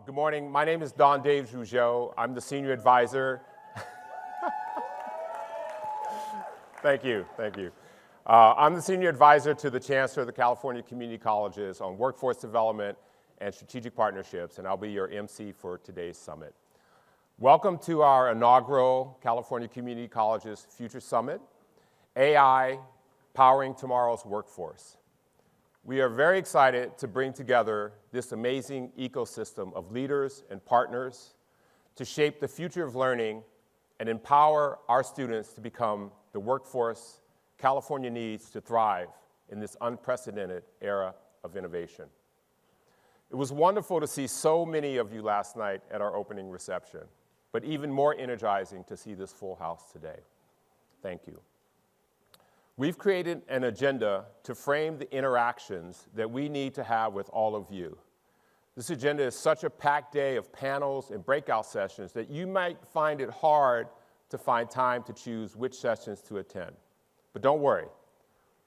Good morning. My name is Don Dave Rougeau. I'm the senior advisor. Thank you. I'm the senior advisor to the Chancellor of the California Community Colleges on workforce development and strategic partnerships, and I'll be your MC for today's summit. Welcome to our inaugural California Community Colleges Future Summit, AI Powering Tomorrow's Workforce. We are very excited to bring together this amazing ecosystem of leaders and partners to shape the future of learning and empower our students to become the workforce California needs to thrive in this unprecedented era of innovation. It was wonderful to see so many of you last night at our opening reception, but even more energizing to see this full house today. Thank you. We've created an agenda to frame the interactions that we need to have with all of you. This agenda is such a packed day of panels and breakout sessions that you might find it hard to find time to choose which sessions to attend. But don't worry,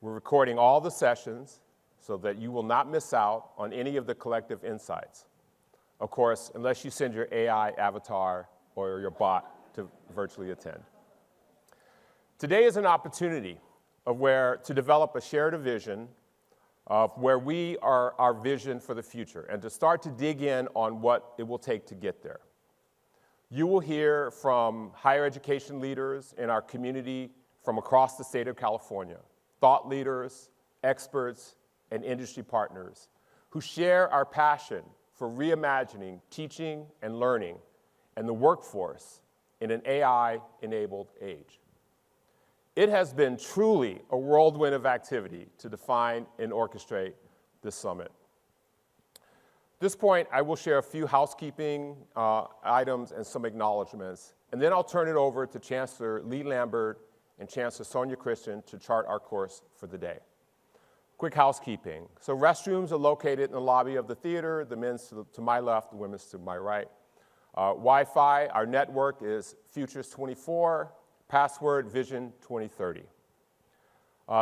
we're recording all the sessions so that you will not miss out on any of the collective insights. Of course, unless you send your AI avatar or your bot to virtually attend. Today is an opportunity to develop a shared vision of where we are our vision for the future and to start to dig in on what it will take to get there. You will hear from higher education leaders in our community from across the state of California, thought leaders, experts, and industry partners who share our passion for reimagining teaching and learning and the workforce in an AI-enabled age. It has been truly a whirlwind of activity to define and orchestrate this summit. At this point, I will share a few housekeeping items and some acknowledgments, and then I'll turn it over to Chancellor Lee Lambert and Chancellor Sonia Christian to chart our course for the day. Quick housekeeping. So restrooms are located in the lobby of the theater, the men's to my left, the women's to my right. Wi-Fi, our network is Futures 24. Password Vision 2030.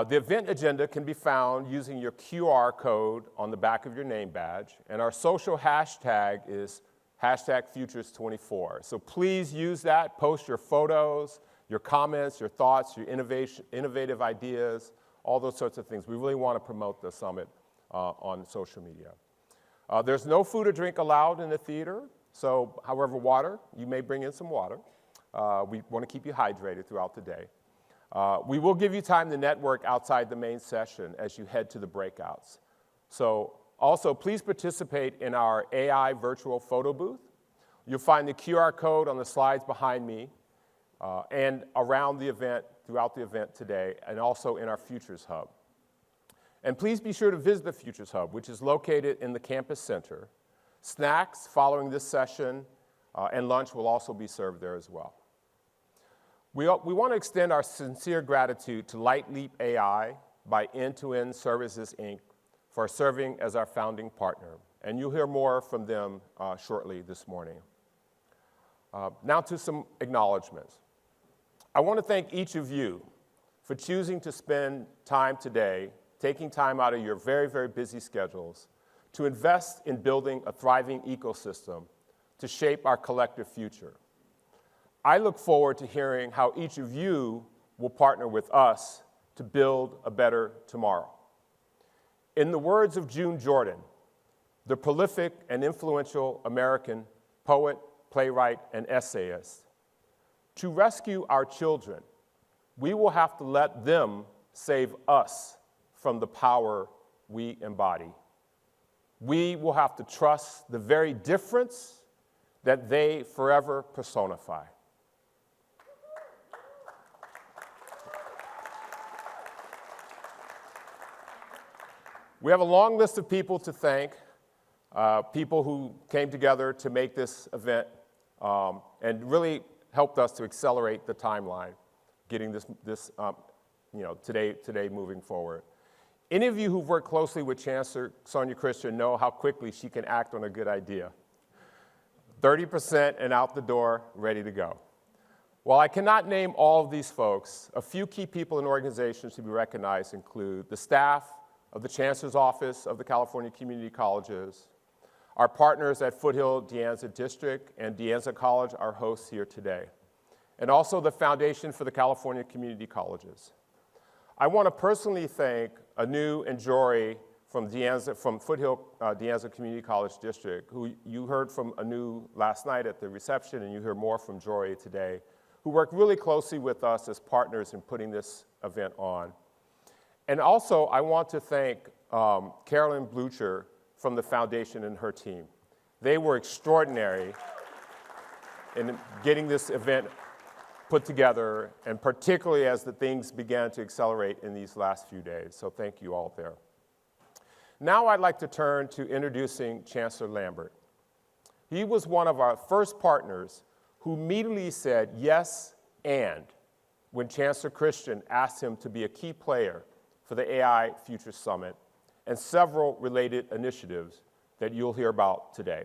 The event agenda can be found using your QR code on the back of your name badge, and our social hashtag is #Futures24. So please use that, post your photos, your comments, your thoughts, your innovative ideas, all those sorts of things. We really want to promote the summit on social media. There's no food or drink allowed in the theater, so however, water, you may bring in some water. We want to keep you hydrated throughout the day. We will give you time to network outside the main session as you head to the breakouts. So also, please participate in our AI virtual photo booth. You'll find the QR code on the slides behind me and around the event, throughout the event today, and also in our Futures Hub. And please be sure to visit the Futures Hub, which is located in the campus center. Snacks following this session and lunch will also be served there as well. We want to extend our sincere gratitude to Lightleap AI by End-to-End Services, Inc. for serving as our founding partner. And you'll hear more from them shortly this morning. Now to some acknowledgments. I want to thank each of you for choosing to spend time today, taking time out of your very, very busy schedules to invest in building a thriving ecosystem to shape our collective future. I look forward to hearing how each of you will partner with us to build a better tomorrow. In the words of June Jordan, the prolific and influential American poet, playwright, and essayist, to rescue our children, we will have to let them save us from the power we embody. We will have to trust the very difference that they forever personify. We have a long list of people to thank, people who came together to make this event and really helped us to accelerate the timeline, getting today moving forward. Any of you who've worked closely with Chancellor Sonia Christian know how quickly she can act on a good idea. 30% and out the door, ready to go. While I cannot name all of these folks, a few key people and organizations to be recognized include the staff of the Chancellor's Office of the California Community Colleges, Our partners at Foothill De Anza District and De Anza College are hosts here today, and also the Foundation for the California Community Colleges. I want to personally thank Anu and Jory from Foothill De Anza Community College District, who you heard from Anu last night at the reception, and you hear more from Jory today, who worked really closely with us as partners in putting this event on. And also, I want to thank Carolyn Blucher from the foundation and her team. They were extraordinary in getting this event put together, and particularly as the things began to accelerate in these last few days. So thank you all there. Now I'd like to turn to introducing Chancellor Lambert. He was one of our first partners who immediately said yes and when Chancellor Christian asked him to be a key player for the AI Future Summit and several related initiatives that you'll hear about today.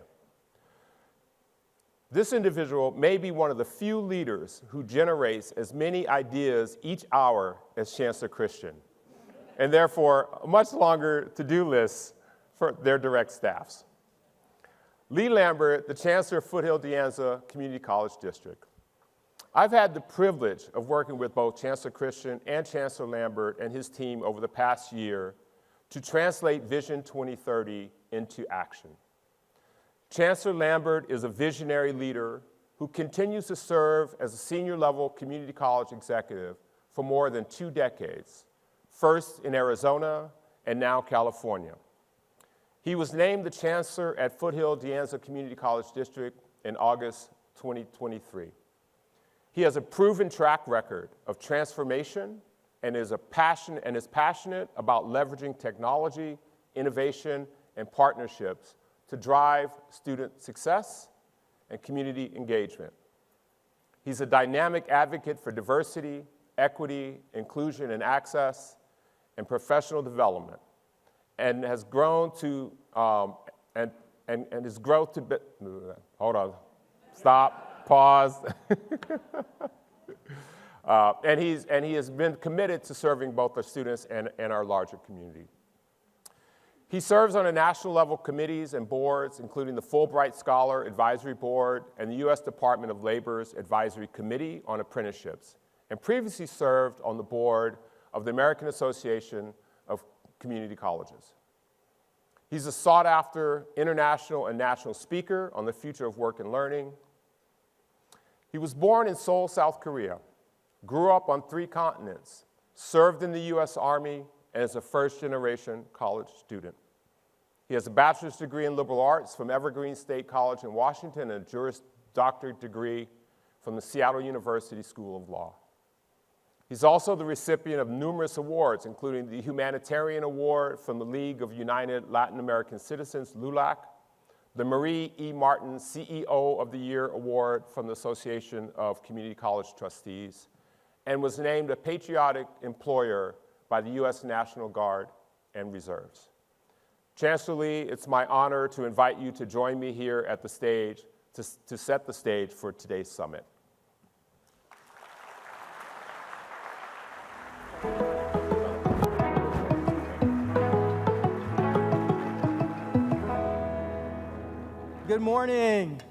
This individual may be one of the few leaders who generates as many ideas each hour as Chancellor Christian, and therefore a much longer to-do list for their direct staffs. Lee Lambert, the Chancellor of Foothill De Anza Community College District. I've had the privilege of working with both Chancellor Christian and Chancellor Lambert and his team over the past year to translate Vision 2030 into action. Chancellor Lambert is a visionary leader who continues to serve as a senior-level community college executive for more than 2 decades, first in Arizona and now California. He was named the Chancellor at Foothill De Anza Community College District in August 2023. He has a proven track record of transformation and is passionate about leveraging technology, innovation, and partnerships to drive student success and community engagement. He's a dynamic advocate for diversity, equity, inclusion, and access, and professional development, and has grown to, his growth to, hold on, stop, pause. And he has been committed to serving both our students and our larger community. He serves on a national level committees and boards, including the Fulbright Scholar Advisory Board and the U.S. Department of Labor's Advisory Committee on Apprenticeships, and previously served on the board of the American Association of Community Colleges. He's a sought-after international and national speaker on the future of work and learning. He was born in Seoul, South Korea, grew up on 3 continents, served in the U.S. Army, and is a first-generation college student. He has a bachelor's degree in liberal arts from Evergreen State College in Washington and a Juris Doctorate degree from the Seattle University School of Law. He's also the recipient of numerous awards, including the Humanitarian Award from the League of United Latin American Citizens, LULAC, the Marie E. Martin CEO of the Year Award from the Association of Community College Trustees, and was named a patriotic employer by the U.S. National Guard and Reserves. Chancellor Lee, it's my honor to invite you to join me here at the stage to set the stage for today's summit. Good morning.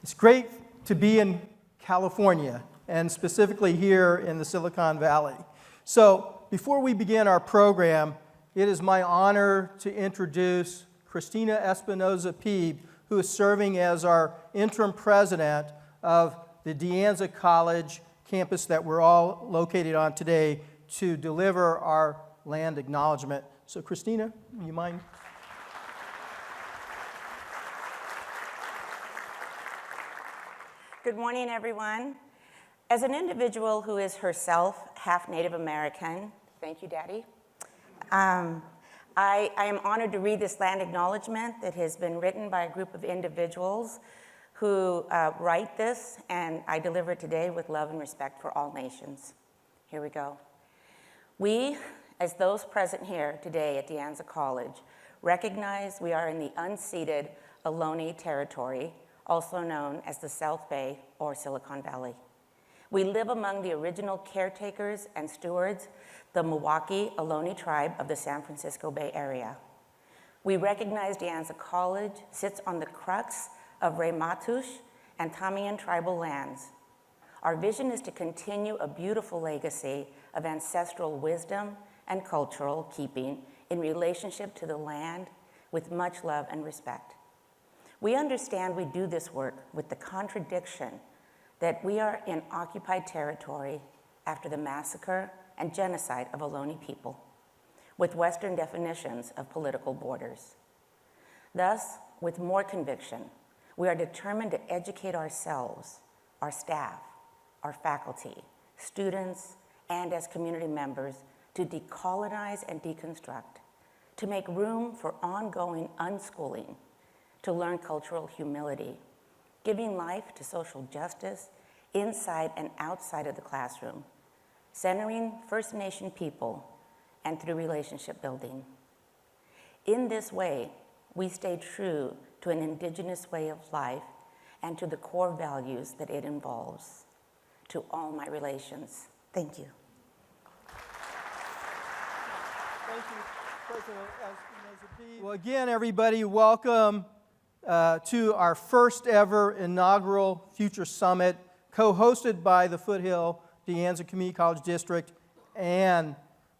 It's great to be in California, and specifically here in the Silicon Valley. So before we begin our program, it is my honor to introduce Christina Espinoza-Peeb, who is serving as our interim president of the De Anza College campus that we're all located on today, to deliver our land acknowledgement. So Christina, you mind? Good morning, everyone. As an individual who is herself half Native American, thank you, Daddy, I am honored to read this land acknowledgement that has been written by a group of individuals who write this, and I deliver it today with love and respect for all nations. Here we go. We, as those present here today at De Anza College, recognize we are in the unceded Ohlone territory, also known as the South Bay or Silicon Valley. We live among the original caretakers and stewards, the Milwaukee Ohlone tribe of the San Francisco Bay Area. We recognize De Anza College sits on the crux of Ramaytush and Tamiyan tribal lands. Our vision is to continue a beautiful legacy of ancestral wisdom and cultural keeping in relationship to the land with much love and respect. We understand we do this work with the contradiction that we are in occupied territory after the massacre and genocide of Ohlone people, with Western definitions of political borders. Thus, with more conviction, we are determined to educate ourselves, our staff, our faculty, students, and as community members to decolonize and deconstruct, to make room for ongoing unschooling, to learn cultural humility, giving life to social justice inside and outside of the classroom, centering First Nation people, and through relationship building. In this way, we stay true to an Indigenous way of life and to the core values that it involves. To all my relations, thank you. Thank you, President Espinoza. Well, again, everybody, welcome to our first ever inaugural Future Summit, co-hosted by the Foothill De Anza Community College District and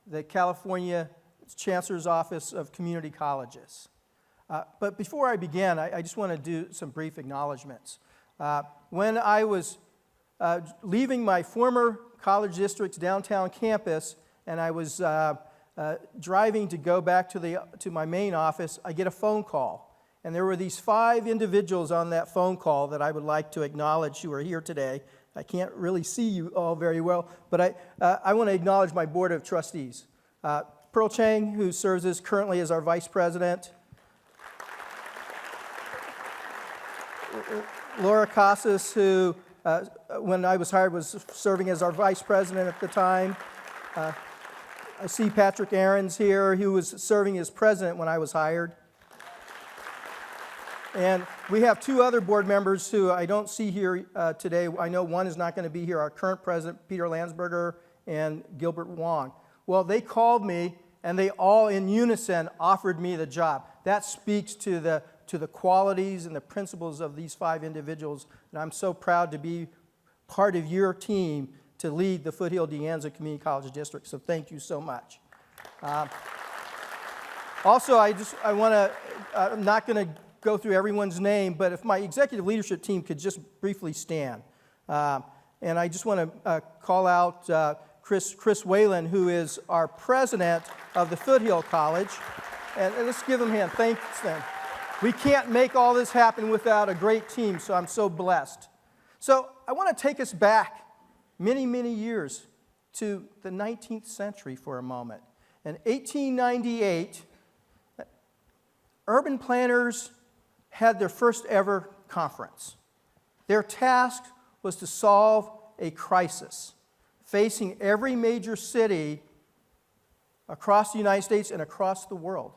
the California Chancellor's Office of Community Colleges. But before I begin, I just want to do some brief acknowledgments. When I was leaving my former college district's downtown campus, and I was driving to go back to my main office, I get a phone call. And there were these 5 individuals on that phone call that I would like to acknowledge who are here today. I can't really see you all very well, but I want to acknowledge my board of trustees. Pearl Chang, who serves currently as our vice president. Laura Casas, who, when I was hired, was serving as our vice president at the time. I see Patrick Aarons here, who was serving as president when I was hired. And we have 2 other board members who I don't see here today. I know one is not going to be here, our current president, Peter Landsberger, and Gilbert Wong. Well, they called me, and they all in unison offered me the job. That speaks to the qualities and the principles of these 5 individuals, and I'm so proud to be part of your team to lead the Foothill De Anza Community College District, so thank you so much. Also, I'm not going to go through everyone's name, but if my executive leadership team could just briefly stand. And I just want to call out Chris Whalen, who is our president of the Foothill College. And let's give him a hand. Thanks, then. We can't make all this happen without a great team, so I'm so blessed. So I want to take us back many, many years to the 19th century for a moment. In 1898, urban planners had their first ever conference. Their task was to solve a crisis facing every major city across the United States and across the world,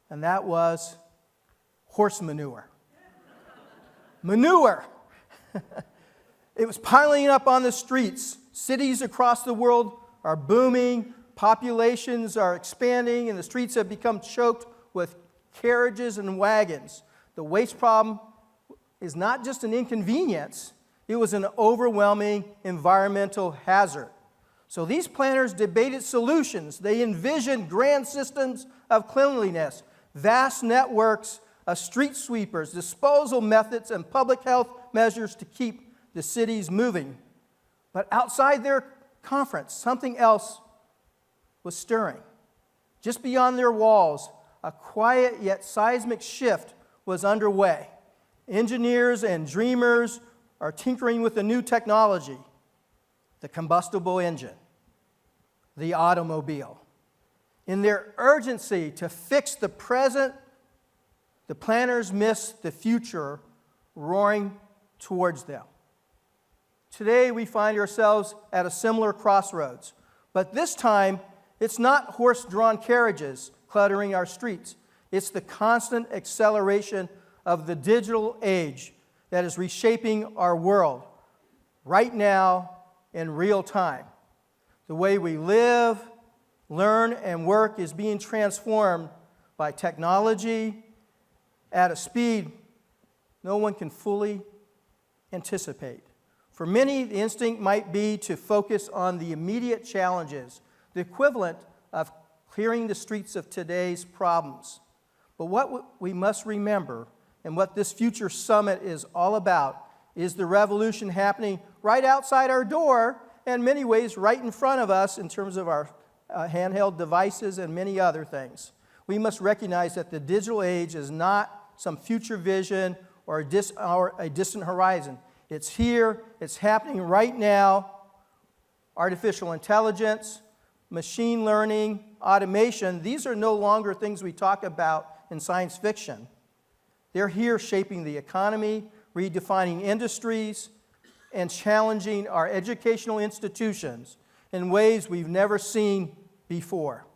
and that was horse manure. Manure! It was piling up on the streets. Cities across the world are booming, populations are expanding, and the streets have become choked with carriages and wagons. The waste problem is not just an inconvenience, it was an overwhelming environmental hazard. So these planners debated solutions. They envisioned grand systems of cleanliness, vast networks of street sweepers, disposal methods, and public health measures to keep the cities moving. But outside their conference, something else was stirring. Just beyond their walls, a quiet yet seismic shift was underway. Engineers and dreamers are tinkering with a new technology, the combustible engine, the automobile. In their urgency to fix the present, the planners missed the future roaring towards them. Today we find ourselves at a similar crossroads, but this time it's not horse-drawn carriages cluttering our streets. It's the constant acceleration of the digital age that is reshaping our world right now in real time. The way we live, learn, and work is being transformed by technology at a speed no one can fully anticipate. For many, the instinct might be to focus on the immediate challenges, the equivalent of clearing the streets of today's problems. But what we must remember, and what this future summit is all about, is the revolution happening right outside our door, and in many ways right in front of us in terms of our handheld devices and many other things. We must recognize that the digital age is not some future vision or a distant horizon. It's here, it's happening right now. Artificial intelligence, machine learning, automation, these are no longer things we talk about in science fiction. They're here shaping the economy, redefining industries, and challenging our educational institutions in ways we've never seen before.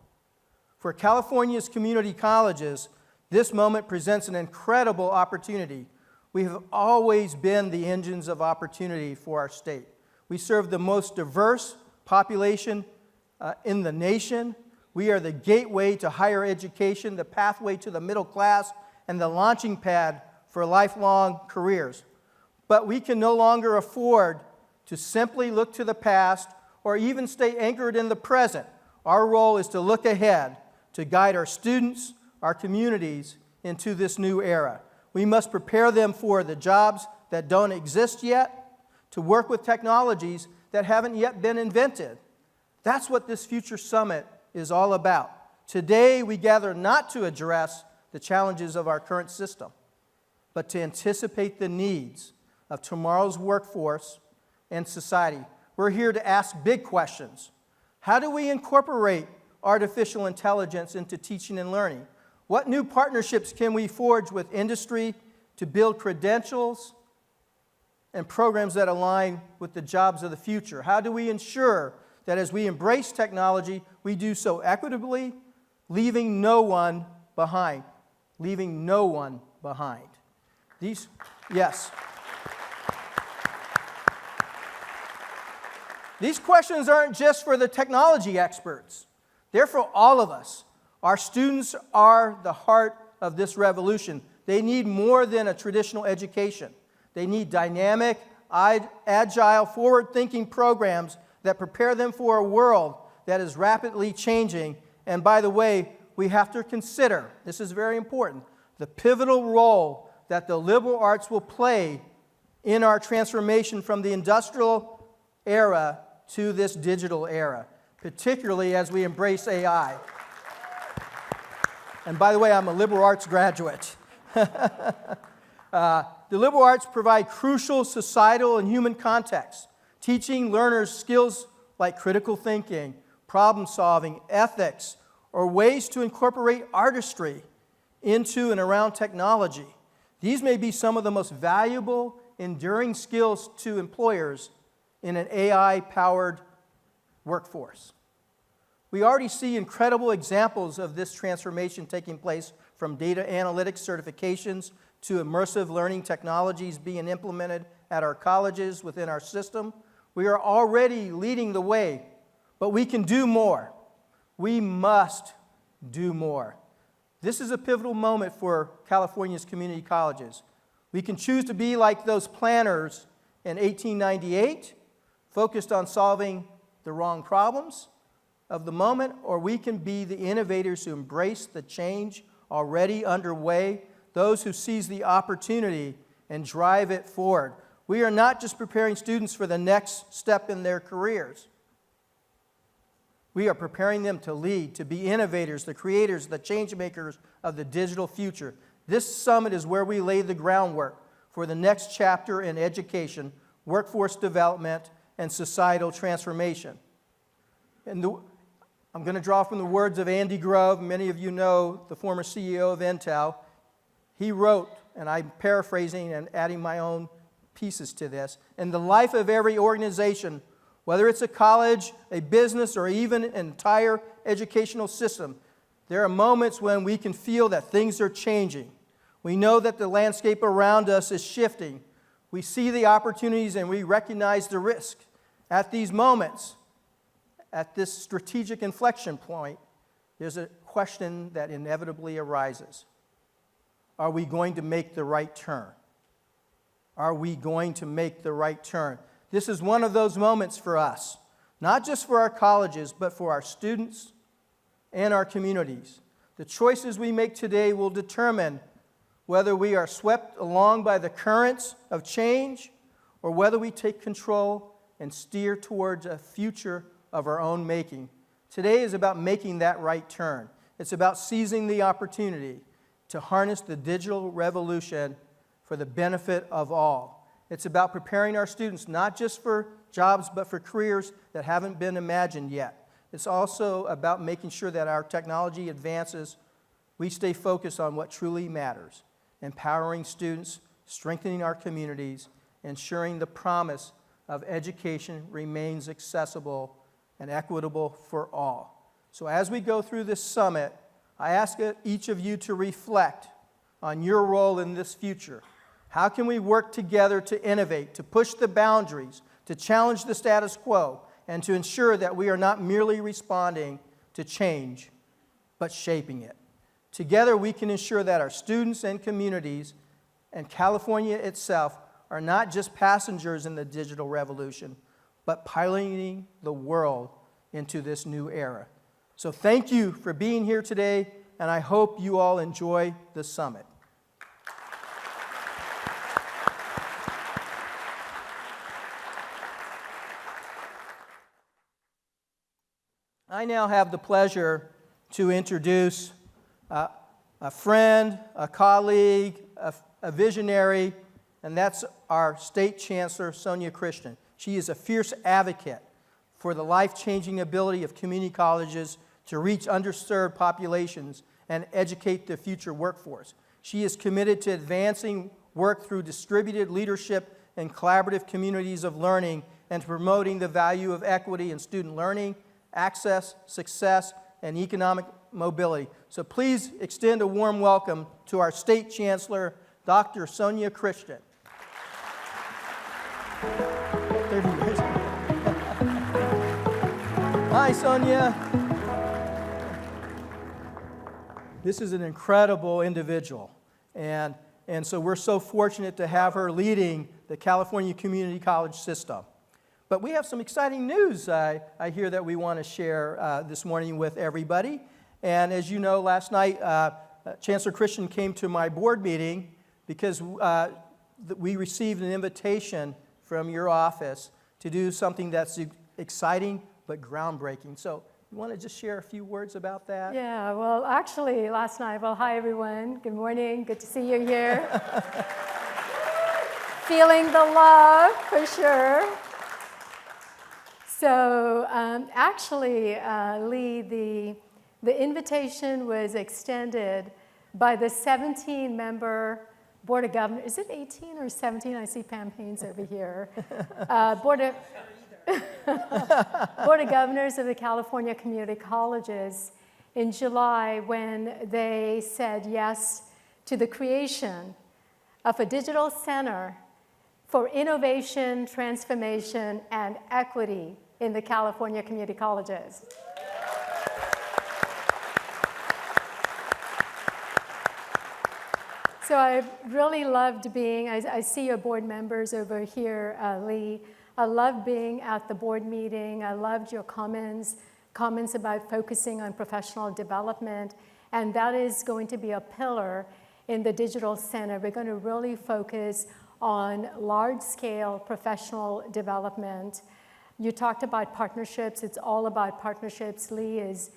For California's community colleges, this moment presents an incredible opportunity. We have always been the engines of opportunity for our state. We serve the most diverse population in the nation. We are the gateway to higher education, the pathway to the middle class, and the launching pad for lifelong careers. But we can no longer afford to simply look to the past or even stay anchored in the present. Our role is to look ahead, to guide our students, our communities into this new era. We must prepare them for the jobs that don't exist yet, to work with technologies that haven't yet been invented. That's what this Future Summit is all about. Today, we gather not to address the challenges of our current system, but to anticipate the needs of tomorrow's workforce and society. We're here to ask big questions. How do we incorporate artificial intelligence into teaching and learning? What new partnerships can we forge with industry to build credentials and programs that align with the jobs of the future? How do we ensure that as we embrace technology, we do so equitably, leaving no one behind? Leaving no one behind. Yes. These questions aren't just for the technology experts. They're for all of us. Our students are the heart of this revolution. They need more than a traditional education. They need dynamic, agile, forward-thinking programs that prepare them for a world that is rapidly changing. And by the way, we have to consider, this is very important, the pivotal role that the liberal arts will play in our transformation from the industrial era to this digital era, particularly as we embrace AI. And by the way, I'm a liberal arts graduate. The liberal arts provide crucial societal and human context, teaching learners skills like critical thinking, problem solving, ethics, or ways to incorporate artistry into and around technology. These may be some of the most valuable, enduring skills to employers in an AI-powered workforce. We already see incredible examples of this transformation taking place, from data analytics certifications to immersive learning technologies being implemented at our colleges within our system. We are already leading the way, but we can do more. We must do more. This is a pivotal moment for California's community colleges. We can choose to be like those planners in 1898, focused on solving the wrong problems of the moment, or we can be the innovators who embrace the change already underway, those who seize the opportunity and drive it forward. We are not just preparing students for the next step in their careers. We are preparing them to lead, to be innovators, the creators, the change makers of the digital future. This summit is where we lay the groundwork for the next chapter in education, workforce development, and societal transformation. And I'm going to draw from the words of Andy Grove. Many of you know the former CEO of Intel. He wrote, and I'm paraphrasing and adding my own pieces to this, in the life of every organization, whether it's a college, a business, or even an entire educational system, there are moments when we can feel that things are changing. We know that the landscape around us is shifting. We see the opportunities and we recognize the risk. At these moments, at this strategic inflection point, there's a question that inevitably arises. Are we going to make the right turn? Are we going to make the right turn? This is one of those moments for us, not just for our colleges, but for our students and our communities. The choices we make today will determine whether we are swept along by the currents of change or whether we take control and steer towards a future of our own making. Today is about making that right turn. It's about seizing the opportunity to harness the digital revolution for the benefit of all. It's about preparing our students not just for jobs, but for careers that haven't been imagined yet. It's also about making sure that our technology advances. We stay focused on what truly matters, empowering students, strengthening our communities, ensuring the promise of education remains accessible and equitable for all. So as we go through this summit, I ask each of you to reflect on your role in this future. How can we work together to innovate, to push the boundaries, to challenge the status quo, and to ensure that we are not merely responding to change, but shaping it? Together, we can ensure that our students and communities and California itself are not just passengers in the digital revolution, but piloting the world into this new era. So thank you for being here today, and I hope you all enjoy the summit. I now have the pleasure to introduce a friend, a colleague, a visionary, and that's our State Chancellor, Sonia Christian. She is a fierce advocate for the life-changing ability of community colleges to reach underserved populations and educate the future workforce. She is committed to advancing work through distributed leadership and collaborative communities of learning and to promoting the value of equity in student learning, access, success, and economic mobility. So please extend a warm welcome to our State Chancellor, Dr. Sonia Christian. 30 years. Hi, Sonia. This is an incredible individual, and so we're so fortunate to have her leading the California Community College system. But we have some exciting news I hear that we want to share this morning with everybody. And as you know, last night, Chancellor Christian came to my board meeting because we received an invitation from your office to do something that's exciting but groundbreaking. So you want to just share a few words about that? Yeah, well, actually, last night, hi, everyone. Good morning. Good to see you here. Feeling the love, for sure. So actually, Lee, the invitation was extended by the 17-member Board of Governors. Is it 18 or 17? I see Pam Haynes over here. Board of Governors of the California Community Colleges in July when they said yes to the creation of a digital center for innovation, transformation, and equity in the California Community Colleges. So I really loved being, I see your board members over here, Lee. I loved being at the board meeting. I loved your comments about focusing on professional development, and that is going to be a pillar in the digital center. We're going to really focus on large-scale professional development. You talked about partnerships. It's all about partnerships. Lee has,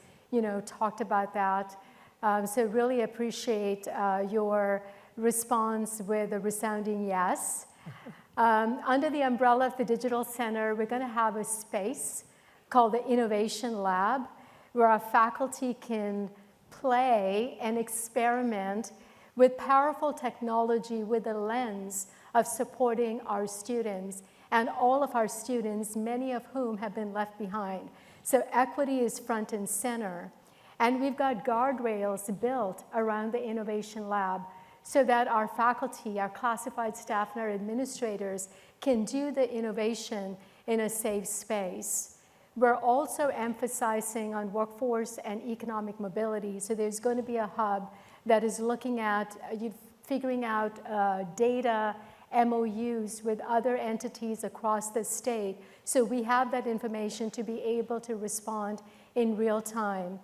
talked about that. So really appreciate your response with a resounding yes. Under the umbrella of the Digital Center, we're going to have a space called the Innovation Lab, where our faculty can play and experiment with powerful technology with the lens of supporting our students, and all of our students, many of whom have been left behind. So equity is front and center. And we've got guardrails built around the Innovation Lab so that our faculty, our classified staff, and our administrators can do the innovation in a safe space. we're also emphasizing on workforce and economic mobility. So there's going to be a hub that is looking at figuring out data MOUs with other entities across the state. So we have that information to be able to respond in real time.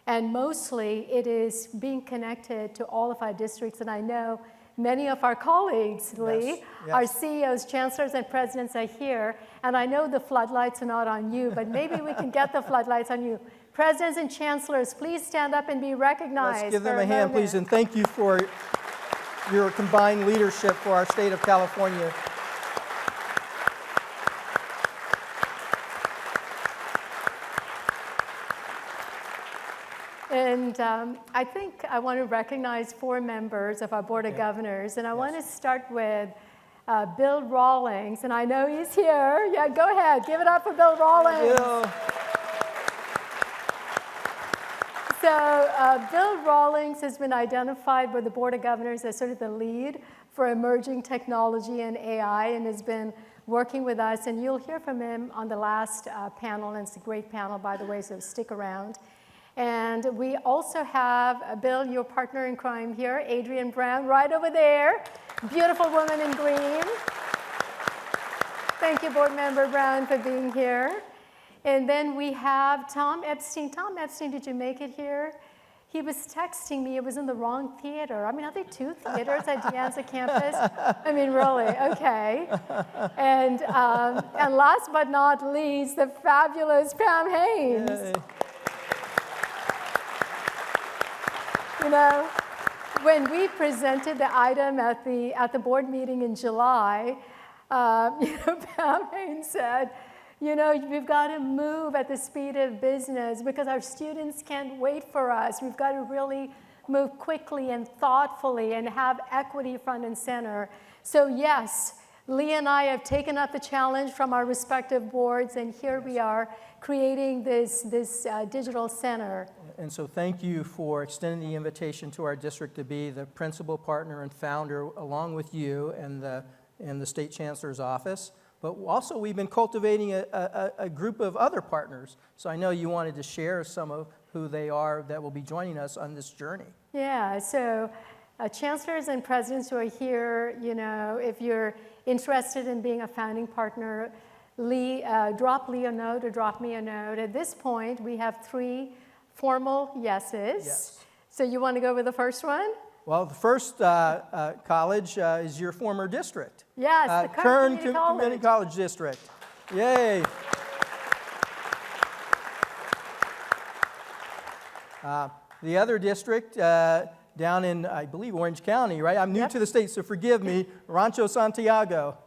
And mostly it is being connected to all of our districts. And I know many of our colleagues, Lee, yes. our CEOs, chancellors, and presidents are here. And I know the floodlights are not on you, but maybe we can get the floodlights on you. Presidents and chancellors, please stand up and be recognized. Let's give them a hand, please, and thank you for your combined leadership for our state of California. And I think I want to recognize 4 members of our Board of Governors, and I want to start with Bill Rawlings, and I know he's here. Yeah, go ahead, give it up for Bill Rawlings. Bill. So Bill Rawlings has been identified by the Board of Governors as sort of the lead for emerging technology and AI, and has been working with us, and you'll hear from him on the last panel, and it's a great panel, by the way, so stick around. And we also have, Bill, your partner in crime here, Adrienne Brown, right over there. Beautiful woman in green. Thank you, Board Member Brown, for being here. And then we have Tom Epstein. Tom Epstein, did you make it here? He was texting me, it was in the wrong theater. I mean, are there 2 theaters at De Anza campus? I mean, really, okay. And last but not least, the fabulous Pam Haynes. Yay. You know, when we presented the item at the board meeting in July, Pam Haynes said, you know, we've got to move at the speed of business because our students can't wait for us. We've got to really move quickly and thoughtfully and have equity front and center. So yes, Lee and I have taken up the challenge from our respective boards, and here we are creating this digital center. And so thank you for extending the invitation to our district to be the principal partner and founder along with you and the State Chancellor's office. But also we've been cultivating a group of other partners. So I know you wanted to share some of who they are that will be joining us on this journey. Yeah, so chancellors and presidents who are here, you know, if you're interested in being a founding partner, drop Lee a note or drop me a note. At this point, we have 3 formal yeses. Yes. So you want to go with the first one? Well, the first college is your former district. Yes, the Kern Community College District. Yay. The other district down in, I believe, Orange County, right? I'm new to the state, so forgive me. Rancho Santiago.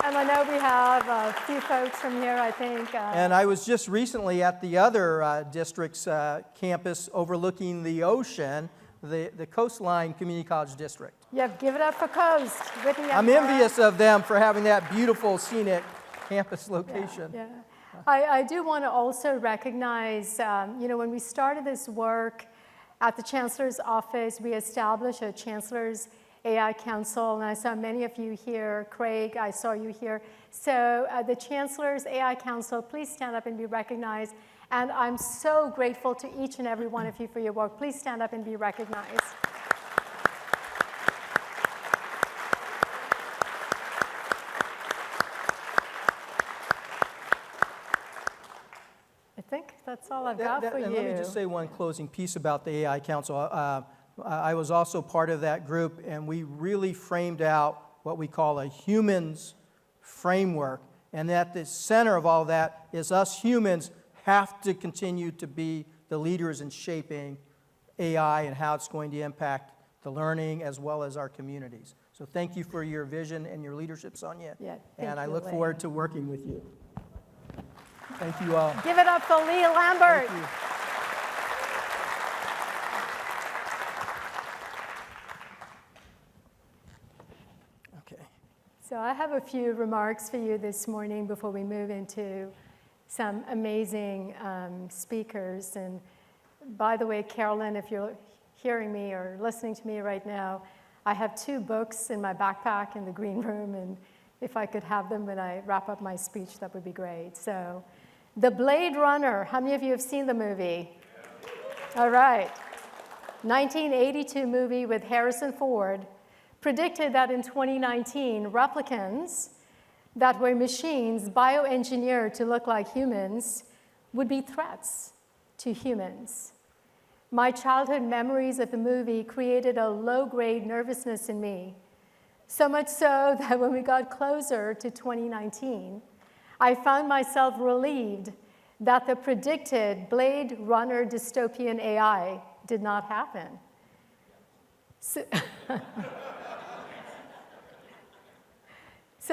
And I know we have a few folks from here, I think. And I was just recently at the other district's campus overlooking the ocean, the Coastline Community College District. Yeah, give it up for Coast. I'm envious of them for having that beautiful scenic campus location. Yeah. I do want to also recognize, you know, when we started this work at the Chancellor's office, we established a Chancellor's AI Council, and I saw many of you here. Craig, I saw you here. So the Chancellor's AI Council, please stand up and be recognized. And I'm so grateful to each and every one of you for your work. Please stand up and be recognized. I think that's all I've got for you. And let me just say one closing piece about the AI Council. I was also part of that group, and we really framed out what we call a humans framework. And at the center of all that is us humans have to continue to be the leaders in shaping AI and how it's going to impact the learning as well as our communities. So thank you for your vision and your leadership, Sonia. Yeah, and I look Lee. forward to working with you. Thank you all. Give it up for Lee Lambert. Thank you. Okay. So I have a few remarks for you this morning before we move into some amazing speakers. And by the way, Carolyn, if you're hearing me or listening to me right now, I have 2 books in my backpack in the green room, and If I could have them when I wrap up my speech, that would be great. So, The Blade Runner. How many of you have seen the movie? All right. 1982 movie with Harrison Ford predicted that in 2019, replicants that were machines bioengineered to look like humans would be threats to humans. My childhood memories of the movie created a low-grade nervousness in me, so much so that when we got closer to 2019, I found myself relieved that the predicted Blade Runner dystopian AI did not happen. So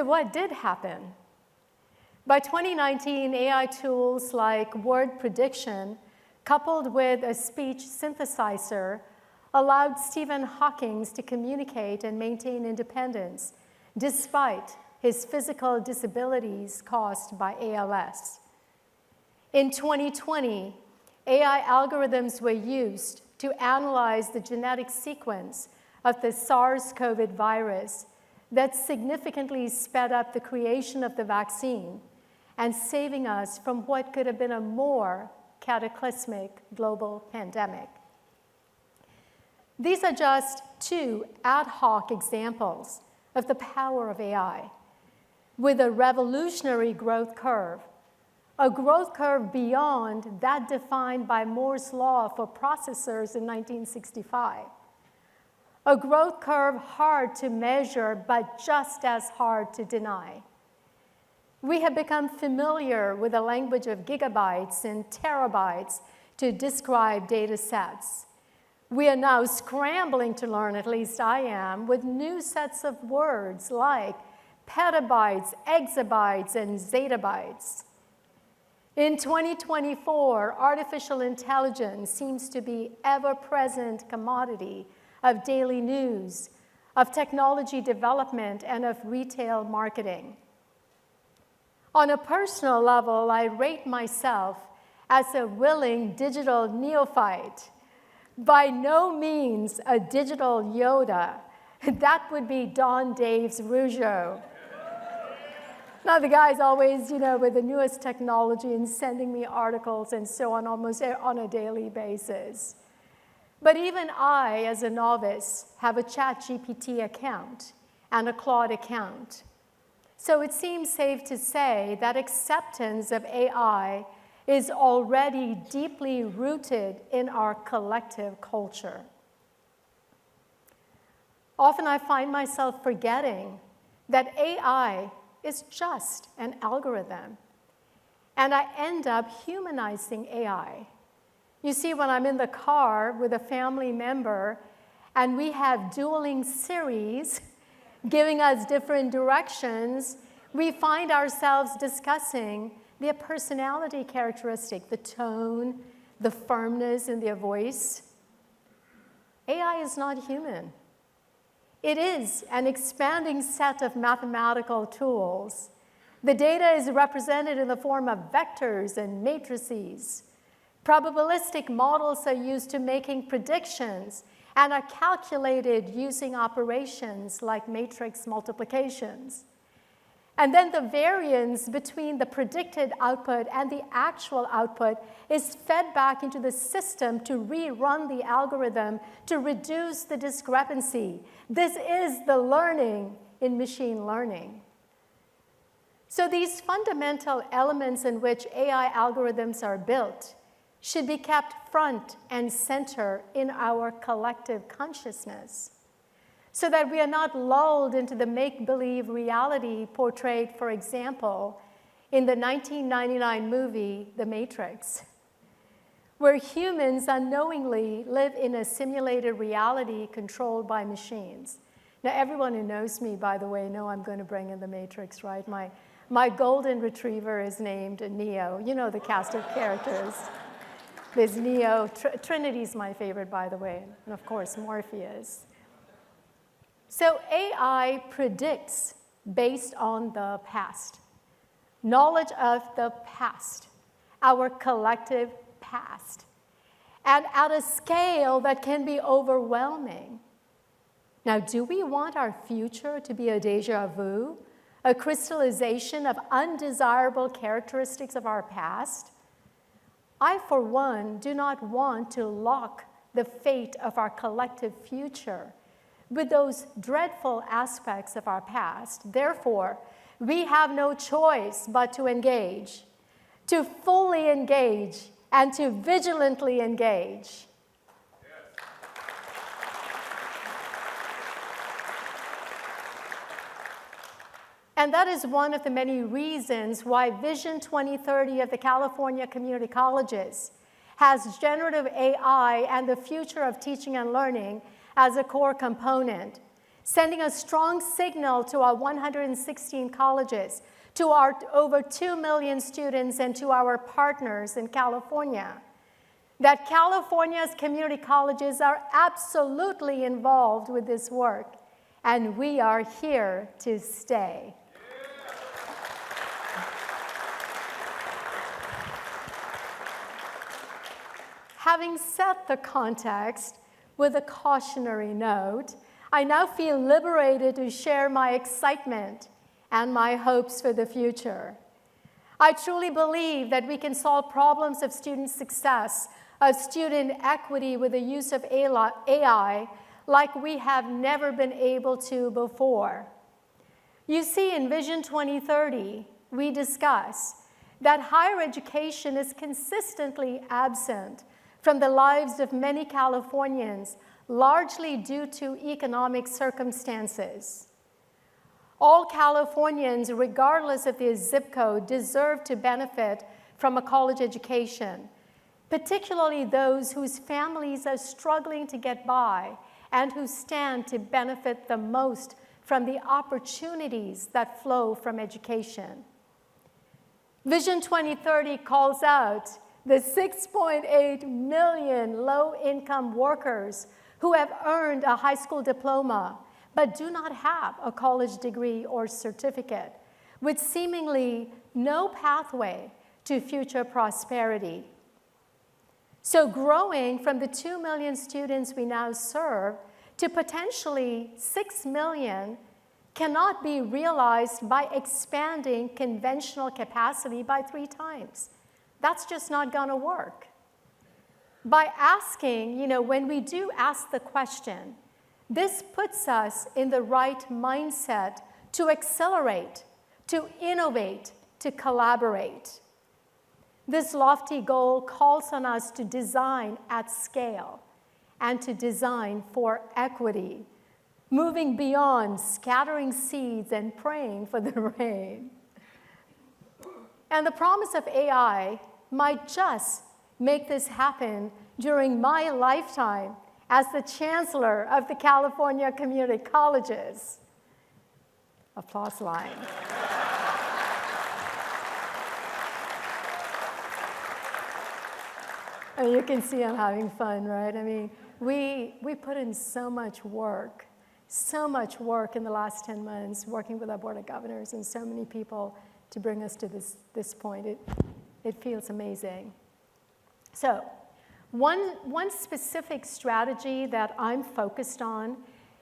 what did happen? By 2019, AI tools like word prediction, coupled with a speech synthesizer, allowed Stephen Hawking to communicate and maintain independence, despite his physical disabilities caused by ALS. In 2020, AI algorithms were used to analyze the genetic sequence of the SARS-CoV virus that significantly sped up the creation of the vaccine and saving us from what could have been a more cataclysmic global pandemic. These are just two ad hoc examples of the power of AI, with a revolutionary growth curve, a growth curve beyond that defined by Moore's law for processors in 1965. A growth curve hard to measure, but just as hard to deny. We have become familiar with the language of gigabytes and terabytes to describe data sets. We are now scrambling to learn, at least I am, with new sets of words like petabytes, exabytes, and zettabytes. In 2024, artificial intelligence seems to be ever-present commodity of daily news, of technology development, and of retail marketing. On a personal level, I rate myself as a willing digital neophyte. By no means a digital Yoda. That would be Don Dave's Rougeau. Now, the guy's always, with the newest technology and sending me articles and so on, almost on a daily basis. But even I, as a novice, have a ChatGPT account and a Claude account. So it seems safe to say that acceptance of AI is already deeply rooted in our collective culture. Often I find myself forgetting that AI is just an algorithm, and I end up humanizing AI. You see, when I'm in the car with a family member and we have dueling Siris giving us different directions, we find ourselves discussing their personality characteristic, the tone, the firmness in their voice. AI is not human. It is an expanding set of mathematical tools. The data is represented in the form of vectors and matrices. Probabilistic models are used to making predictions and are calculated using operations like matrix multiplications. And then the variance between the predicted output and the actual output is fed back into the system to rerun the algorithm to reduce the discrepancy. This is the learning in machine learning. So these fundamental elements in which AI algorithms are built should be kept front and center in our collective consciousness, so that we are not lulled into the make-believe reality portrayed, for example, in the 1999 movie, The Matrix, where humans unknowingly live in a simulated reality controlled by machines. Now, everyone who knows me, by the way, know I'm going to bring in The Matrix, right? My golden retriever is named Neo. You know the cast of characters. There's Neo. Trinity's my favorite, by the way, and of course, Morpheus. So AI predicts based on the past, knowledge of the past, our collective past, and at a scale that can be overwhelming. Now, do we want our future to be a déjà vu a crystallization of undesirable characteristics of our past? I, for one, do not want to lock the fate of our collective future with those dreadful aspects of our past. Therefore, we have no choice but to engage, to fully engage, and to vigilantly engage. And that is one of the many reasons why Vision 2030 of the California Community Colleges has generative AI and the future of teaching and learning as a core component, sending a strong signal to our 116 colleges, to our over 2 million students, and to our partners in California, that California's community colleges are absolutely involved with this work, and we are here to stay. Having set the context with a cautionary note, I now feel liberated to share my excitement and my hopes for the future. I truly believe that we can solve problems of student success, of student equity with the use of AI like we have never been able to before. You see, in Vision 2030, we discuss that higher education is consistently absent from the lives of many Californians, largely due to economic circumstances. All Californians, regardless of their zip code, deserve to benefit from a college education, particularly those whose families are struggling to get by and who stand to benefit the most from the opportunities that flow from education. Vision 2030 calls out the 6.8 million low-income workers who have earned a high school diploma but do not have a college degree or certificate, with seemingly no pathway to future prosperity. So growing from the 2 million students we now serve to potentially 6 million cannot be realized by expanding conventional capacity by 3 times. That's just not going to work. By asking, when we do ask the question, this puts us in the right mindset to accelerate, to innovate, to collaborate. This lofty goal calls on us to design at scale and to design for equity, moving beyond scattering seeds and praying for the rain. And the promise of AI might just make this happen during my lifetime as the Chancellor of the California Community Colleges. Applause line. You can see I'm having fun, right? We put in so much work in the last 10 months, working with our Board of Governors and so many people to bring us to this point. It feels amazing. So one specific strategy that I'm focused on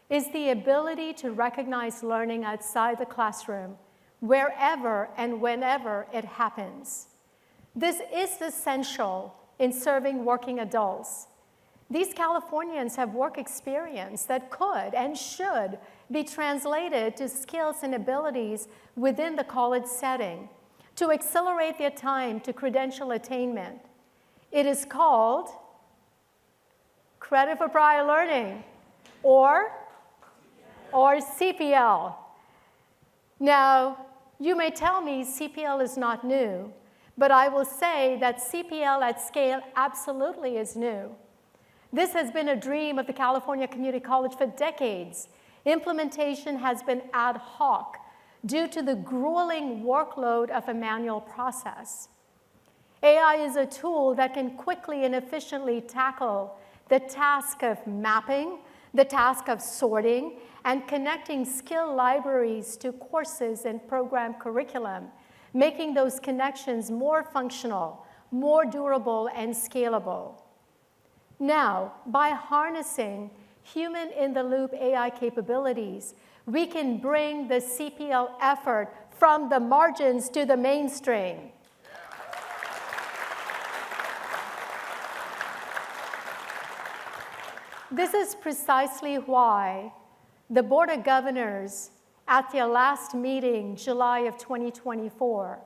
is the ability to recognize learning outside the classroom, wherever and whenever it happens. This is essential in serving working adults. These Californians have work experience that could and should be translated to skills and abilities within the college setting to accelerate their time to credential attainment. It is called credit for prior learning, or CPL. Now, you may tell me CPL is not new, but I will say that CPL at scale absolutely is new. This has been a dream of the California Community College for decades. Implementation has been ad hoc due to the grueling workload of a manual process. AI is a tool that can quickly and efficiently tackle the task of mapping, the task of sorting, and connecting skill libraries to courses and program curriculum, making those connections more functional, more durable, and scalable. Now, by harnessing human-in-the-loop AI capabilities, we can bring the CPL effort from the margins to the mainstream. This is precisely why the Board of Governors at their last meeting, July of 2024,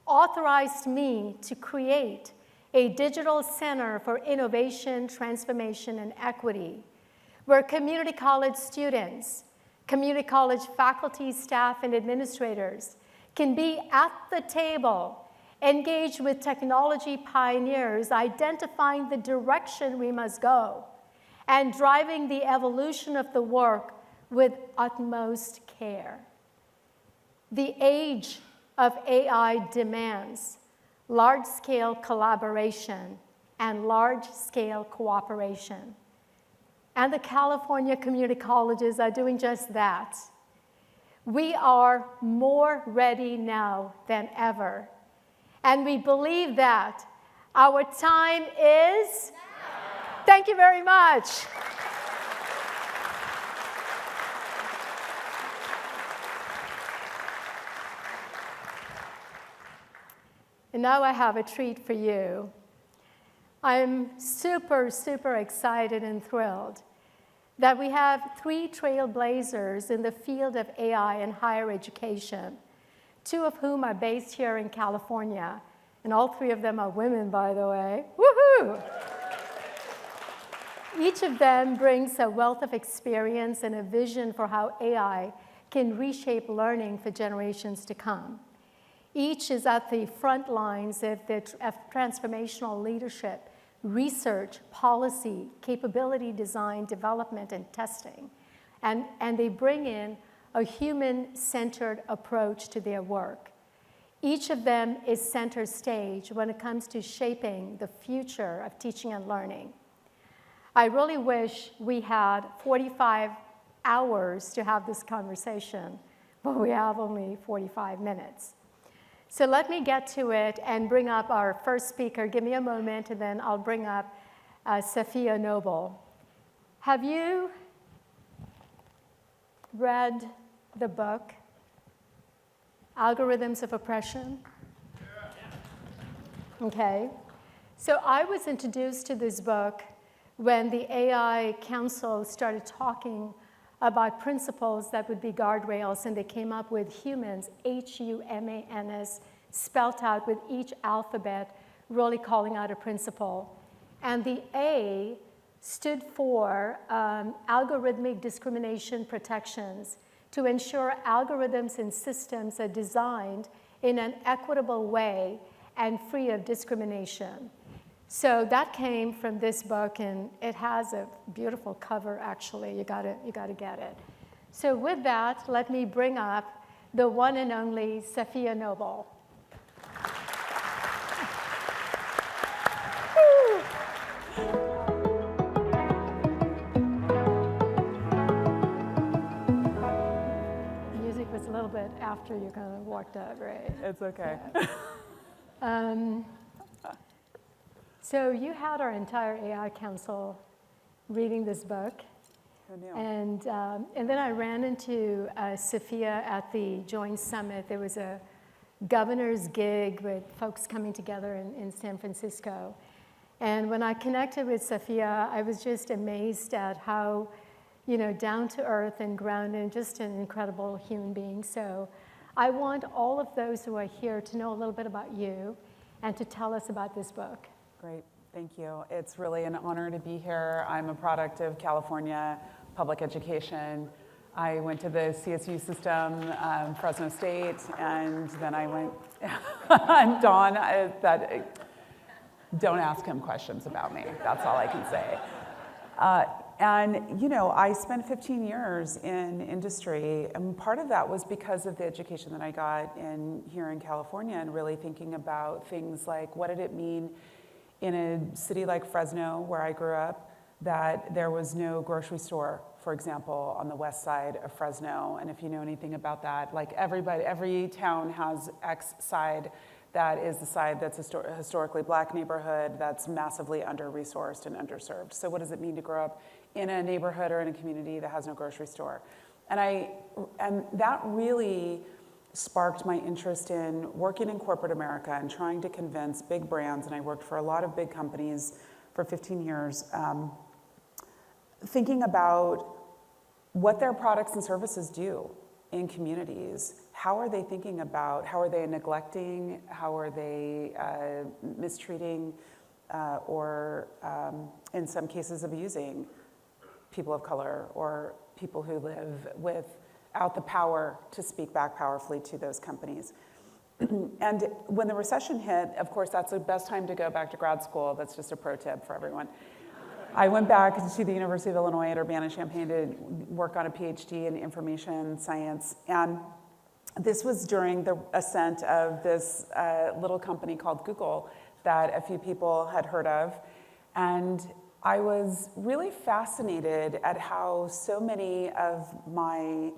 authorized me to create a digital center for innovation, transformation, and equity, where community college students, community college faculty, staff, and administrators can be at the table, engaged with technology pioneers, identifying the direction we must go, and driving the evolution of the work with utmost care. The age of AI demands large-scale collaboration and large-scale cooperation. And the California community colleges are doing just that. We are more ready now than ever. And we believe that our time is now. Thank you very much. And now I have a treat for you. I'm super, super excited and thrilled that we have 3 trailblazers in the field of AI in higher education, 2 of whom are based here in California, and all 3 of them are women, by the way. Woohoo! Each of them brings a wealth of experience and a vision for how AI can reshape learning for generations to come. Each is at the front lines of transformational leadership, research, policy, capability design, development, and testing. And they bring in a human-centered approach to their work. Each of them is center stage when it comes to shaping the future of teaching and learning. I really wish we had 45 hours to have this conversation, but we have only 45 minutes. So let me get to it and bring up our first speaker. Give me a moment, and then I'll bring up Safiya Noble. Have you read the book, Algorithms of Oppression? Okay. So I was introduced to this book when the AI Council started talking about principles that would be guardrails, and they came up with humans, H-U-M-A-N-S, spelt out with each alphabet, really calling out a principle. And the A stood for algorithmic discrimination protections, to ensure algorithms and systems are designed in an equitable way and free of discrimination. So that came from this book, and it has a beautiful cover, actually. You gotta get it. So with that, let me bring up the one and only Safiya Noble. Music was a little bit after you kind of walked up, right? It's okay. Yeah. So you had our entire AI Council reading this book. Who knew? And then I ran into Safiya at the Joint Summit. There was a governor's gig with folks coming together in San Francisco. And when I connected with Safiya, I was just amazed at how, down to earth and grounded, and just an incredible human being. So I want all of those who are here to know a little bit about you and to tell us about this book. Great, thank you. It's really an honor to be here. I'm a product of California public education. I went to the CSU system, Fresno State, and then I went, Don, don't ask him questions about me. That's all I can say. And I spent 15 years in industry, and part of that was because of the education that I got here in California, and really thinking about things like, what did it mean in a city like Fresno, where I grew up, that there was no grocery store, for example, on the west side of Fresno. And if you know anything about that, like every town has X side that is the side that's a historically black neighborhood that's massively under-resourced and underserved. So what does it mean to grow up in a neighborhood or in a community that has no grocery store? And that really sparked my interest in working in corporate America and trying to convince big brands, and I worked for a lot of big companies for 15 years, thinking about what their products and services do in communities. How are they thinking about, how are they neglecting, how are they mistreating, or in some cases abusing people of color or people who live without the power to speak back powerfully to those companies. And when the recession hit, of course, that's the best time to go back to grad school. That's just a pro tip for everyone. I went back to the University of Illinois at Urbana-Champaign to work on a PhD in information science. And this was during the ascent of this little company called Google that a few people had heard of. And I was really fascinated at how so many of my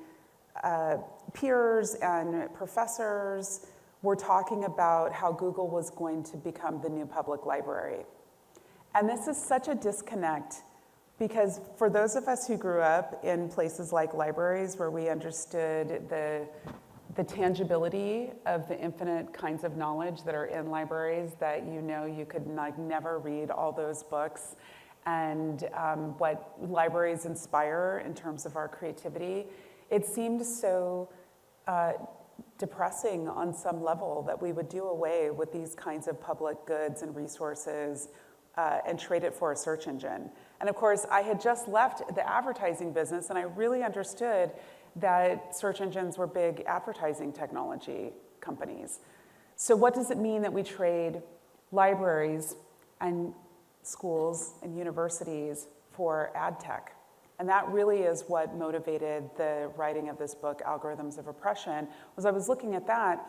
peers and professors were talking about how Google was going to become the new public library. And this is such a disconnect because for those of us who grew up in places like libraries where we understood the tangibility of the infinite kinds of knowledge that are in libraries, that you could never read all those books, and what libraries inspire in terms of our creativity, it seemed so depressing on some level that we would do away with these kinds of public goods and resources and trade it for a search engine. And of course, I had just left the advertising business, and I really understood that search engines were big advertising technology companies. So what does it mean that we trade libraries and schools and universities for ad tech? And that really is what motivated the writing of this book, Algorithms of Oppression, was I was looking at that.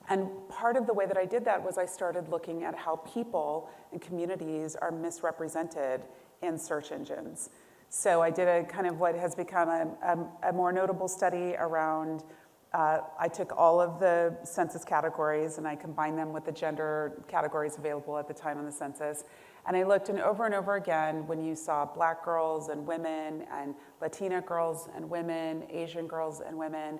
And part of the way that I did that was I started looking at how people and communities are misrepresented in search engines. So I did a kind of what has become a more notable study around, I took all of the census categories and I combined them with the gender categories available at the time on the census. And I looked, and over again, when you saw Black girls and women and Latina girls and women, Asian girls and women,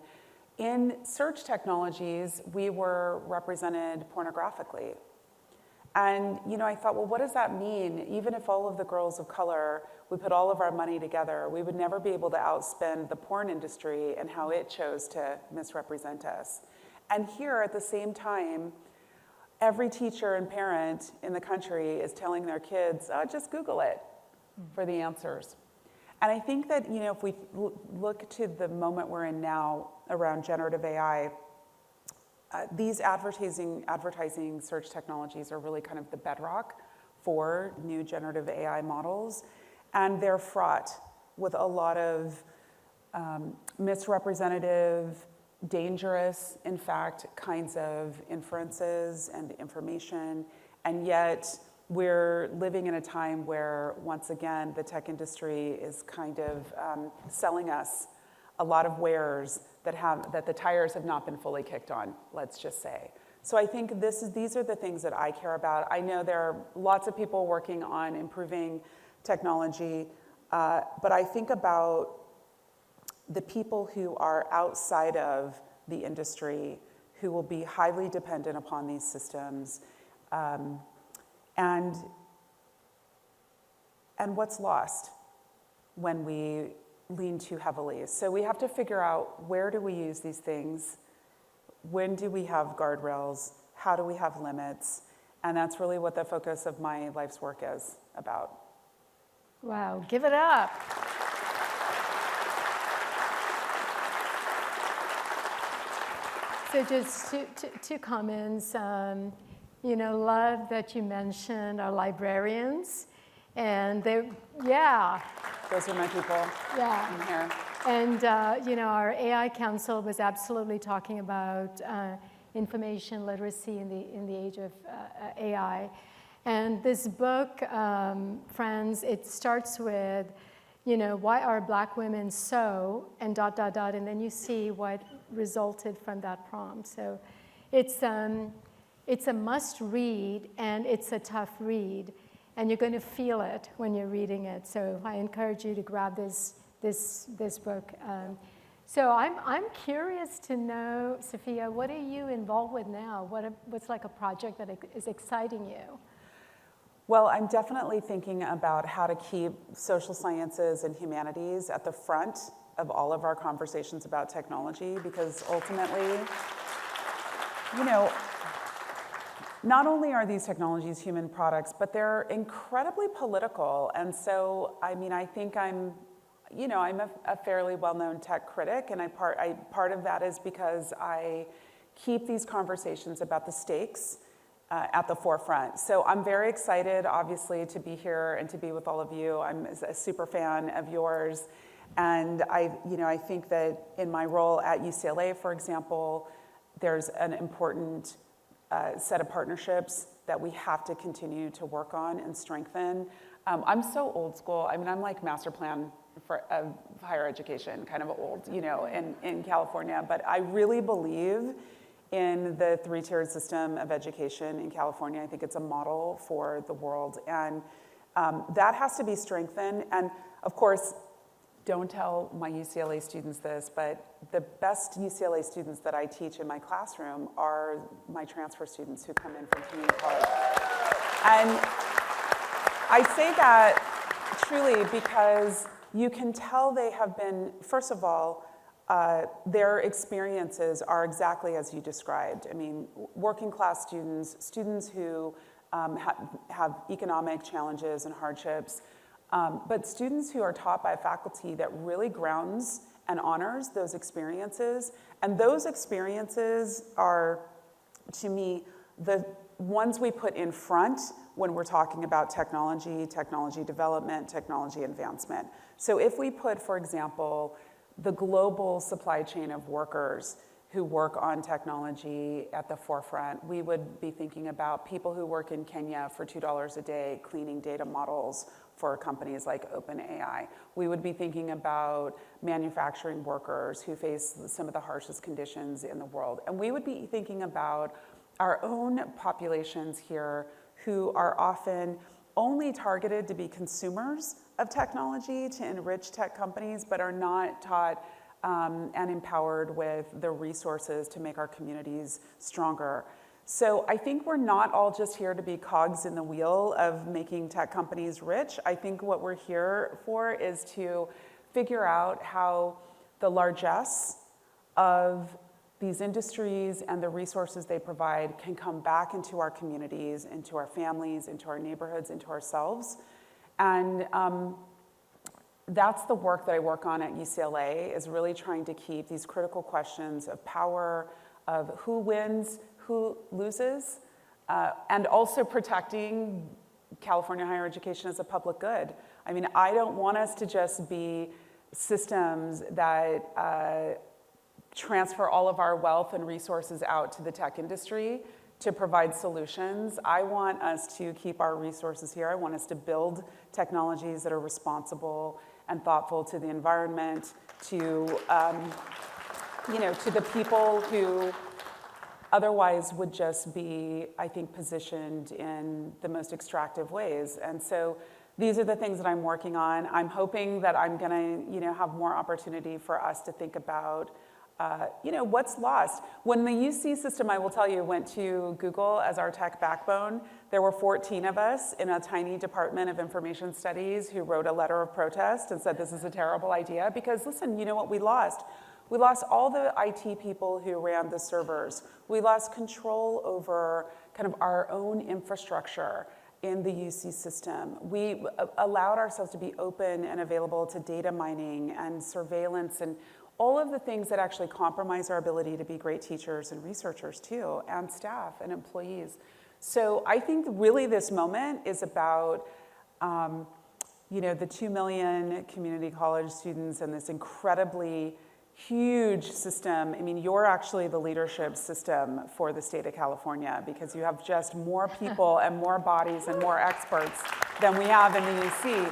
in search technologies, we were represented pornographically. And I thought, well, what does that mean? Even if all of the girls of color, we put all of our money together, we would never be able to outspend the porn industry and how it chose to misrepresent us. And here, at the same time, every teacher and parent in the country is telling their kids, oh, just Google it for the answers. And I think that, if we look to the moment we're in now around generative AI, these advertising search technologies are really kind of the bedrock for new generative AI models. And they're fraught with a lot of misrepresentative, dangerous, in fact, kinds of inferences and information. And yet, we're living in a time where, once again, the tech industry is kind of selling us a lot of wares that the tires have not been fully kicked on, let's just say. So I think these are the things that I care about. I know there are lots of people working on improving technology, but I think about the people who are outside of the industry who will be highly dependent upon these systems, and what's lost when we lean too heavily. So we have to figure out, where do we use these things? When do we have guardrails? How do we have limits? And that's really what the focus of my life's work is about. Wow, give it up. So just two comments. Love that you mentioned our librarians. And Those are my people in here. And, our AI council was absolutely talking about information literacy in the age of AI. And this book, friends, it starts with, why are Black women so, and ... and then you see what resulted from that prompt. So it's a must read, and it's a tough read. And you're going to feel it when you're reading it. So I encourage you to grab this book. So I'm curious to know, Sophia, what are you involved with now? What's like a project that is exciting you? Well, I'm definitely thinking about how to keep social sciences and humanities at the front of all of our conversations about technology, because ultimately, you know, not only are these technologies human products, but they're incredibly political. And so, I mean, I think I'm a fairly well-known tech critic, and part of that is because I keep these conversations about the stakes at the forefront. So I'm very excited, obviously, to be here and to be with all of you. I'm a super fan of yours, and I think that in my role at UCLA, for example, there's an important set of partnerships that we have to continue to work on and strengthen. I'm so old school. I mean, I'm like master plan for higher education, kind of old, in California. But I really believe in the three-tiered system of education in California. I think it's a model for the world. And that has to be strengthened. And of course, don't tell my UCLA students this, but the best UCLA students that I teach in my classroom are my transfer students who come in from community college. And I say that truly because you can tell they have been, first of all, their experiences are exactly as you described. I mean, working class students, students who have economic challenges and hardships, but students who are taught by faculty that really grounds and honors those experiences. And those experiences are, to me, the ones we put in front when we're talking about technology, technology development, technology advancement. So if we put, for example, the global supply chain of workers who work on technology at the forefront, we would be thinking about people who work in Kenya for $2 a day cleaning data models for companies like OpenAI. We would be thinking about manufacturing workers who face some of the harshest conditions in the world. And we would be thinking about our own populations here who are often only targeted to be consumers of technology to enrich tech companies, but are not taught and empowered with the resources to make our communities stronger. So I think we're not all just here to be cogs in the wheel of making tech companies rich. I think what we're here for is to figure out how the largesse of these industries and the resources they provide can come back into our communities, into our families, into our neighborhoods, into ourselves. And that's the work that I work on at UCLA, is really trying to keep these critical questions of power, of who wins, who loses, and also protecting California higher education as a public good. I mean, I don't want us to just be systems that transfer all of our wealth and resources out to the tech industry to provide solutions. I want us to keep our resources here. I want us to build technologies that are responsible and thoughtful to the environment, to the people who otherwise would just be, I think, positioned in the most extractive ways. And so these are the things that I'm working on. I'm hoping that I'm gonna, have more opportunity for us to think about, what's lost. When the UC system, I will tell you, went to Google as our tech backbone, there were 14 of us in a tiny department of information studies who wrote a letter of protest and said, this is a terrible idea, because listen, you know what we lost? We lost all the IT people who ran the servers. We lost control over kind of our own infrastructure in the UC system. We allowed ourselves to be open and available to data mining and surveillance and all of the things that actually compromise our ability to be great teachers and researchers too, and staff and employees. So I think really this moment is about the 2 million community college students and this incredibly huge system. I mean, you're actually the leadership system for the state of California, because you have just more people and more bodies and more experts than we have in the UC.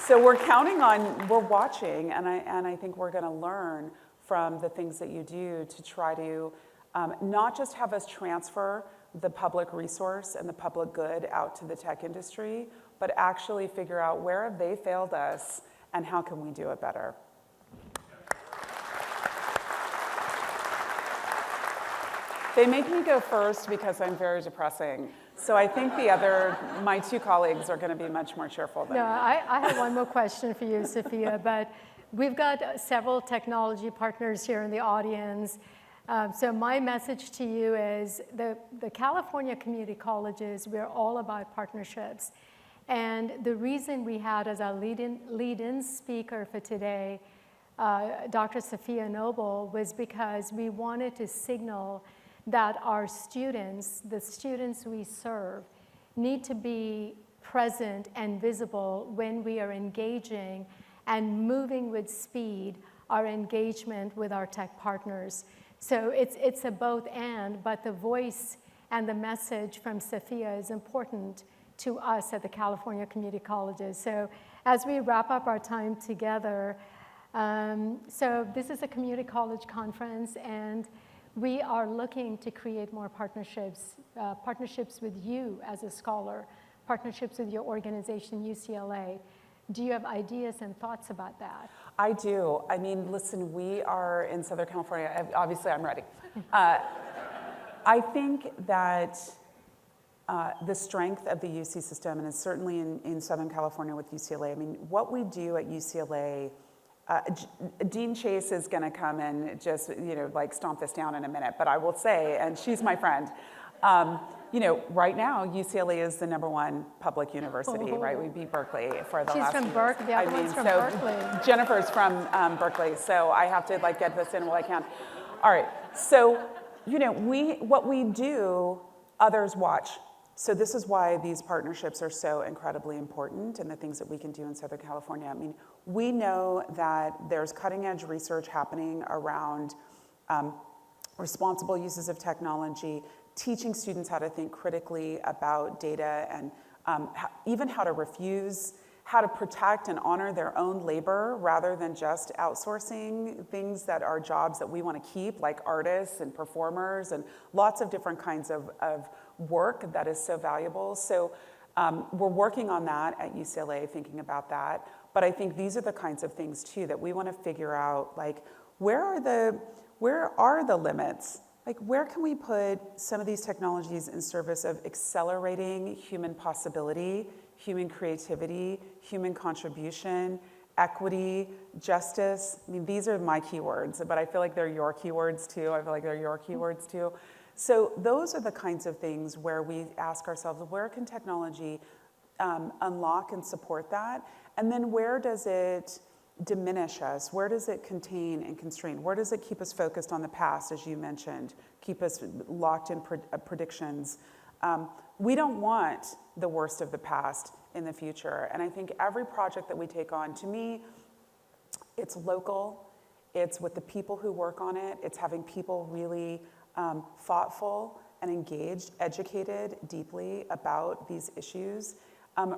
So we're counting on, we're watching, and I think we're gonna learn from the things that you do to try to not just have us transfer the public resource and the public good out to the tech industry, but actually figure out where have they failed us and how can we do it better. They make me go first because I'm very depressing. So I think my two colleagues are going to be much more cheerful than No, me. I have one more question for you, Sophia, but we've got several technology partners here in the audience. So my message to you is the California community colleges, we're all about partnerships. And the reason we had as our lead-in speaker for today, Dr. Sophia Noble, was because we wanted to signal that our students, the students we serve, need to be present and visible when we are engaging and moving with speed our engagement with our tech partners. So it's a both and, but the voice and the message from Sophia is important to us at the California Community Colleges. So as we wrap up our time together, so this is a community college conference, and we are looking to create more partnerships, partnerships with you as a scholar, partnerships with your organization, UCLA. Do you have ideas and thoughts about that? I do. I mean, listen, we are in Southern California. Obviously, I'm ready. I think that the strength of the UC system, and it's certainly in Southern California with UCLA, I mean, what we do at UCLA, Dean Chase is going to come and just, like stomp this down in a minute, but I will say, and she's my friend, right now, UCLA is the #1 public university, right? We beat Berkeley for the last She's from years. Berkeley, the other one's from Berkeley. Jennifer's from Berkeley, so I have to get this in while I can. All right, so, what we do, others watch. So this is why these partnerships are so incredibly important, and the things that we can do in Southern California. I mean, we know that there's cutting edge research happening around responsible uses of technology, teaching students how to think critically about data, and even how to refuse, how to protect and honor their own labor rather than just outsourcing things that are jobs that we want to keep, like artists and performers and lots of different kinds of work that is so valuable. So we're working on that at UCLA, thinking about that. But I think these are the kinds of things too that we want to figure out, like where are the limits? Like where can we put some of these technologies in service of accelerating human possibility, human creativity, human contribution, equity, justice? I mean, these are my keywords, but I feel like they're your keywords too. So those are the kinds of things where we ask ourselves, where can technology unlock and support that? And then where does it diminish us? Where does it contain and constrain? Where does it keep us focused on the past, as you mentioned, keep us locked in predictions? We don't want the worst of the past in the future. And I think every project that we take on, to me, it's local, it's with the people who work on it, it's having people really thoughtful and engaged, educated deeply about these issues,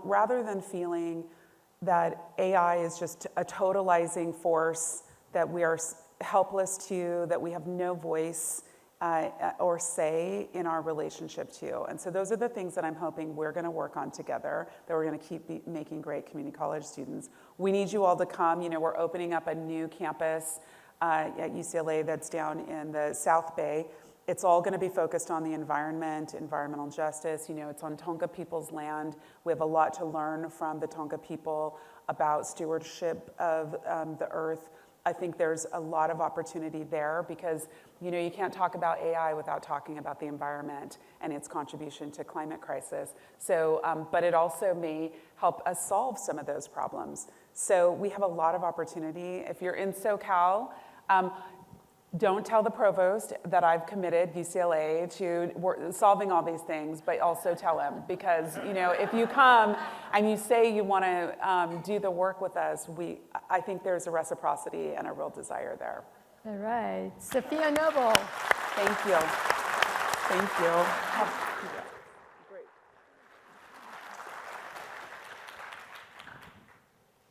rather than feeling that AI is just a totalizing force that we are helpless to, that we have no voice or say in our relationship to. And so those are the things that I'm hoping we're going to work on together, that we're going to keep making great community college students. We need you all to come. We're opening up a new campus at UCLA that's down in the South Bay. It's all going to be focused on the environment, environmental justice. It's on Tonga people's land. We have a lot to learn from the Tonga people about stewardship of the earth. I think there's a lot of opportunity there because, you can't talk about AI without talking about the environment and its contribution to climate crisis. So, but it also may help us solve some of those problems. So we have a lot of opportunity. If you're in SoCal, don't tell the provost that I've committed UCLA to solving all these things, but also tell him because, if you come and you say you want to do the work with us, I think there's a reciprocity and a real desire there. All right. Sophia Noble. Thank you. Thank you. Great.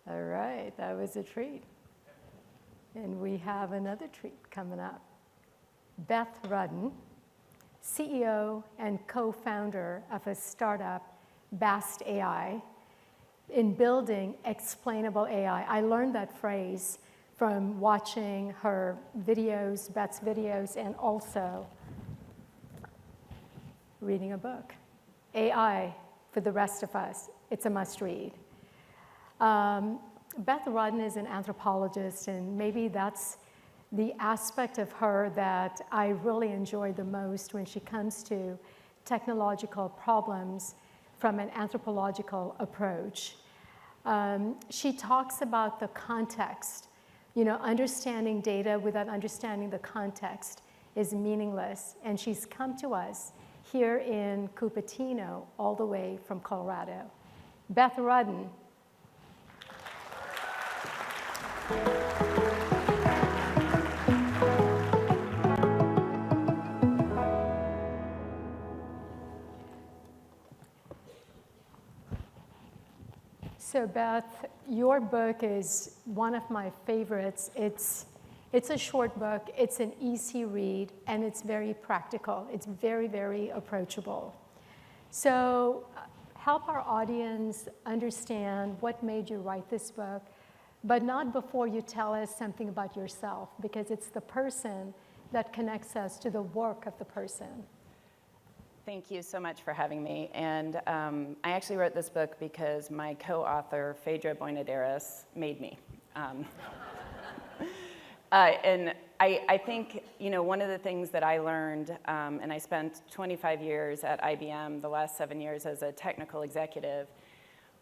All right. That was a treat. And we have another treat coming up. Beth Rudden, CEO and co-founder of a startup, Bast AI, in building explainable AI. I learned that phrase from watching her videos, Beth's videos, and also reading a book. AI, for the rest of us, it's a must-read. Beth Rudden is an anthropologist, and maybe that's the aspect of her that I really enjoy the most when she comes to technological problems from an anthropological approach. She talks about the context. Understanding data without understanding the context is meaningless, and she's come to us here in Cupertino, all the way from Colorado. Beth Rudden. So Beth, your book is one of my favorites. It's a short book, it's an easy read, and it's very practical. It's very, very approachable. So help our audience understand what made you write this book, but not before you tell us something about yourself, because it's the person that connects us to the work of the person. Thank you so much for having me. And I actually wrote this book because my co-author, Phaedra Boinadaris, made me. And I think, one of the things that I learned, and I spent 25 years at IBM, the last 7 years as a technical executive,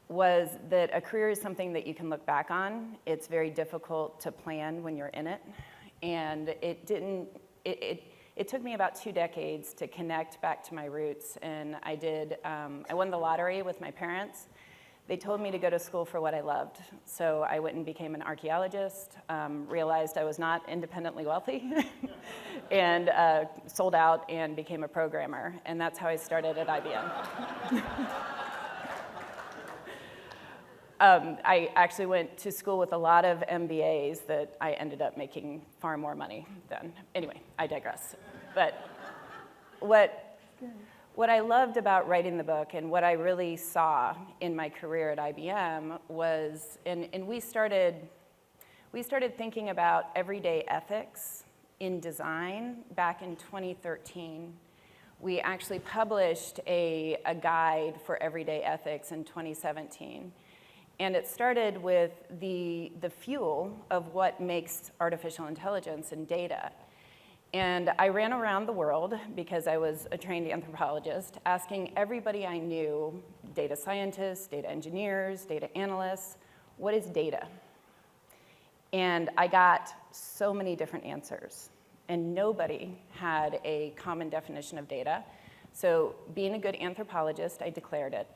was that a career is something that you can look back on. It's very difficult to plan when you're in it. And it took me about 2 decades to connect back to my roots, and I won the lottery with my parents. They told me to go to school for what I loved, so I went and became an archaeologist, realized I was not independently wealthy, and sold out and became a programmer, and that's how I started at IBM. I actually went to school with a lot of MBAs that I ended up making far more money than. Anyway, I digress. But what I loved about writing the book and what I really saw in my career at IBM was, and we started thinking about everyday ethics in design back in 2013. We actually published a guide for everyday ethics in 2017. And it started with the fuel of what makes artificial intelligence and data. And I ran around the world, because I was a trained anthropologist, asking everybody I knew, data scientists, data engineers, data analysts, what is data? And I got so many different answers. And nobody had a common definition of data. So being a good anthropologist, I declared it.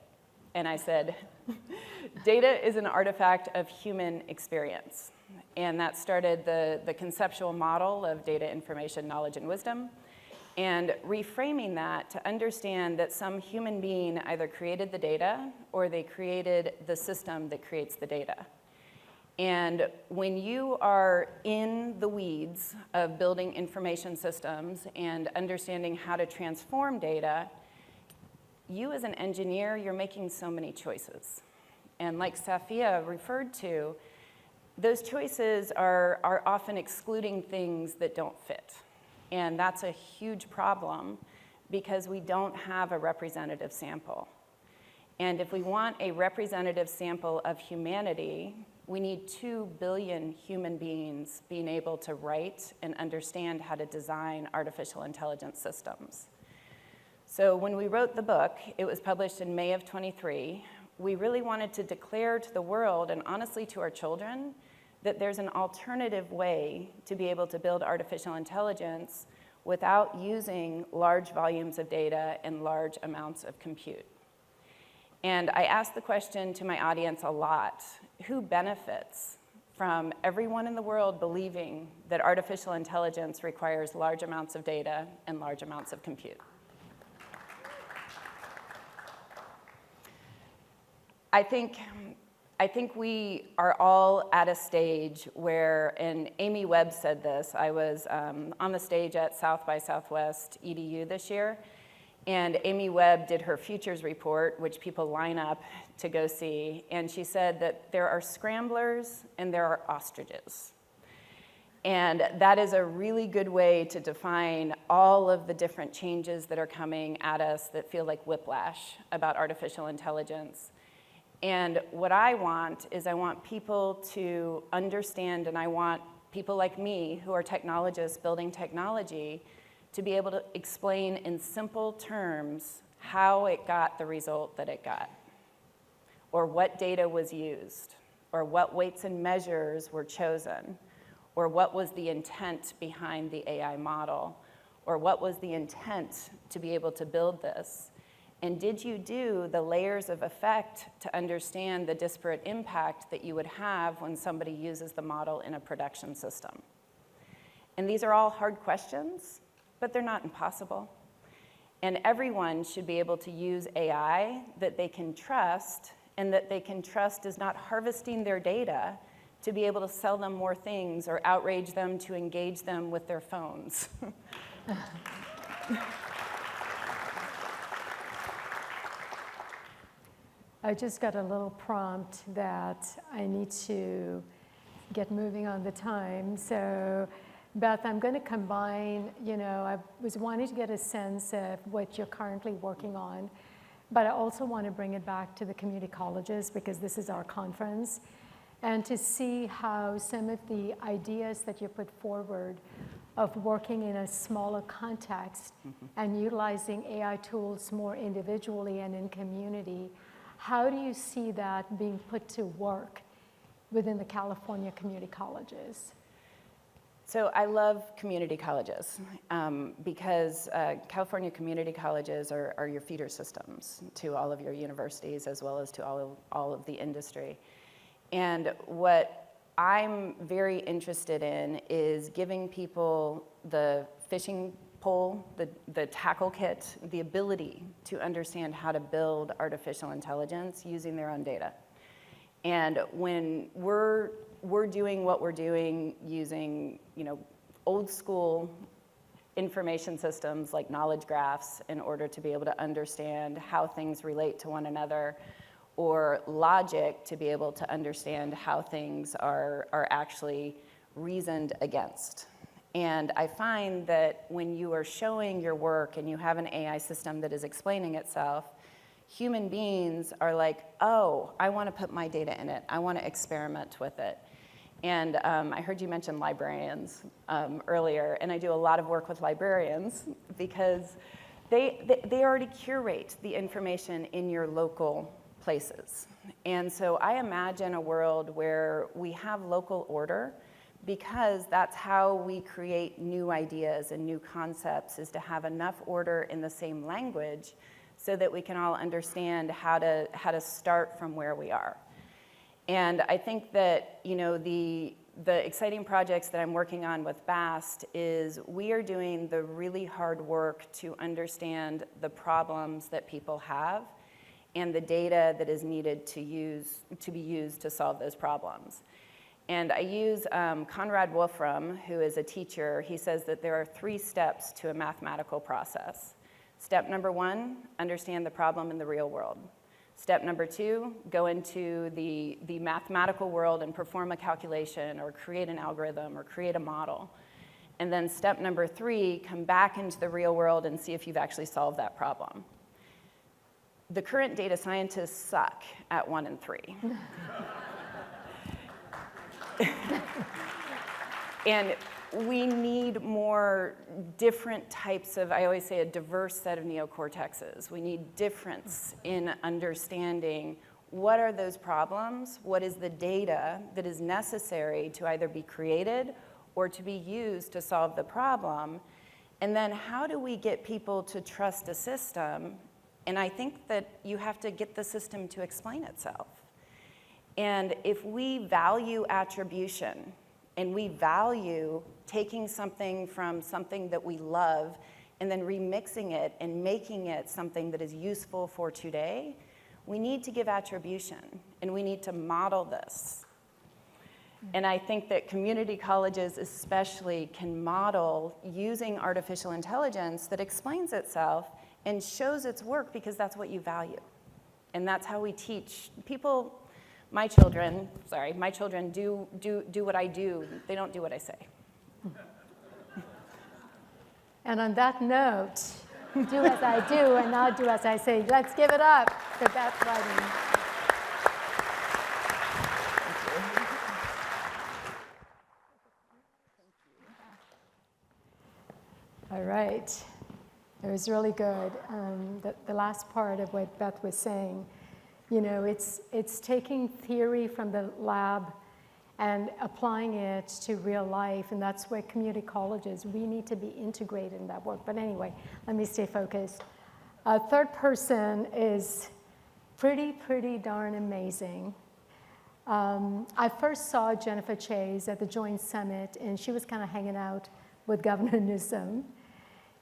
And I said, data is an artifact of human experience. And that started the conceptual model of data, information, knowledge, and wisdom. And reframing that to understand that some human being either created the data or they created the system that creates the data. And when you are in the weeds of building information systems and understanding how to transform data, you as an engineer, you're making so many choices. And like Safia referred to, those choices are often excluding things that don't fit. And that's a huge problem because we don't have a representative sample. And if we want a representative sample of humanity, we need 2 billion human beings being able to write and understand how to design artificial intelligence systems. So when we wrote the book, it was published in May of 23, we really wanted to declare to the world, and honestly to our children, that there's an alternative way to be able to build artificial intelligence without using large volumes of data and large amounts of compute. And I asked the question to my audience a lot, who benefits from everyone in the world believing that artificial intelligence requires large amounts of data and large amounts of compute? I think we are all at a stage where, and Amy Webb said this, I was on the stage at South by Southwest EDU this year, and Amy Webb did her futures report, which people line up to go see, and she said that there are scramblers and there are ostriches. And that is a really good way to define all of the different changes that are coming at us that feel like whiplash about artificial intelligence. And what I want is I want people to understand, and I want people like me who are technologists building technology to be able to explain in simple terms how it got the result that it got, or what data was used, or what weights and measures were chosen, or what was the intent behind the AI model, or what was the intent to be able to build this. And did you do the layers of effect to understand the disparate impact that you would have when somebody uses the model in a production system? And these are all hard questions, but they're not impossible. And everyone should be able to use AI that they can trust, and that they can trust is not harvesting their data to be able to sell them more things or outrage them to engage them with their phones. I just got a little prompt that I need to get moving on the time. So, Beth, I'm going to combine, I was wanting to get a sense of what you're currently working on, but I also want to bring it back to the community colleges because this is our conference, and to see how some of the ideas that you put forward of working in a smaller context and utilizing AI tools more individually and in community, how do you see that being put to work within the California community colleges? So I love community colleges because California community colleges are your feeder systems to all of your universities as well as to all of the industry. And what I'm very interested in is giving people the fishing pole, the tackle kit, the ability to understand how to build artificial intelligence using their own data. And when we're doing what we're doing using, old school information systems like knowledge graphs in order to be able to understand how things relate to one another, or logic to be able to understand how things are actually reasoned against. And I find that when you are showing your work and you have an AI system that is explaining itself, human beings are like, oh, I want to put my data in it. I want to experiment with it. And I heard you mention librarians earlier, and I do a lot of work with librarians because they already curate the information in your local places. And so I imagine a world where we have local order, because that's how we create new ideas and new concepts, is to have enough order in the same language so that we can all understand how to start from where we are. And I think that the exciting projects that I'm working on with BAST is we are doing the really hard work to understand the problems that people have and the data that is needed to be used to solve those problems. And I use Conrad Wolfram, who is a teacher. He says that there are 3 steps to a mathematical process. Step number 1, understand the problem in the real world. Step number 2, go into the mathematical world and perform a calculation or create an algorithm or create a model. And then step number 3, come back into the real world and see if you've actually solved that problem. The current data scientists suck at 1 and 3. And we need more different types of, I always say, a diverse set of neocortexes. We need difference in understanding what are those problems, what is the data that is necessary to either be created or to be used to solve the problem, and then how do we get people to trust a system? And I think that you have to get the system to explain itself. And if we value attribution, and we value taking something from something that we love and then remixing it and making it something that is useful for today, we need to give attribution, and we need to model this. And I think that community colleges especially can model using artificial intelligence that explains itself and shows its work, because that's what you value. And that's how we teach people. My children do what I do. They don't do what I say. And on that note, do as I do and not do as I say. Let's give it up for Beth Whiting. All right. It was really good. The last part of what Beth was saying, you know, it's taking theory from the lab and applying it to real life, and that's where community colleges, we need to be integrated in that work. But anyway, let me stay focused. Third person is pretty darn amazing. I first saw Jennifer Chase at the Joint Summit, and she was kind of hanging out with Governor Newsom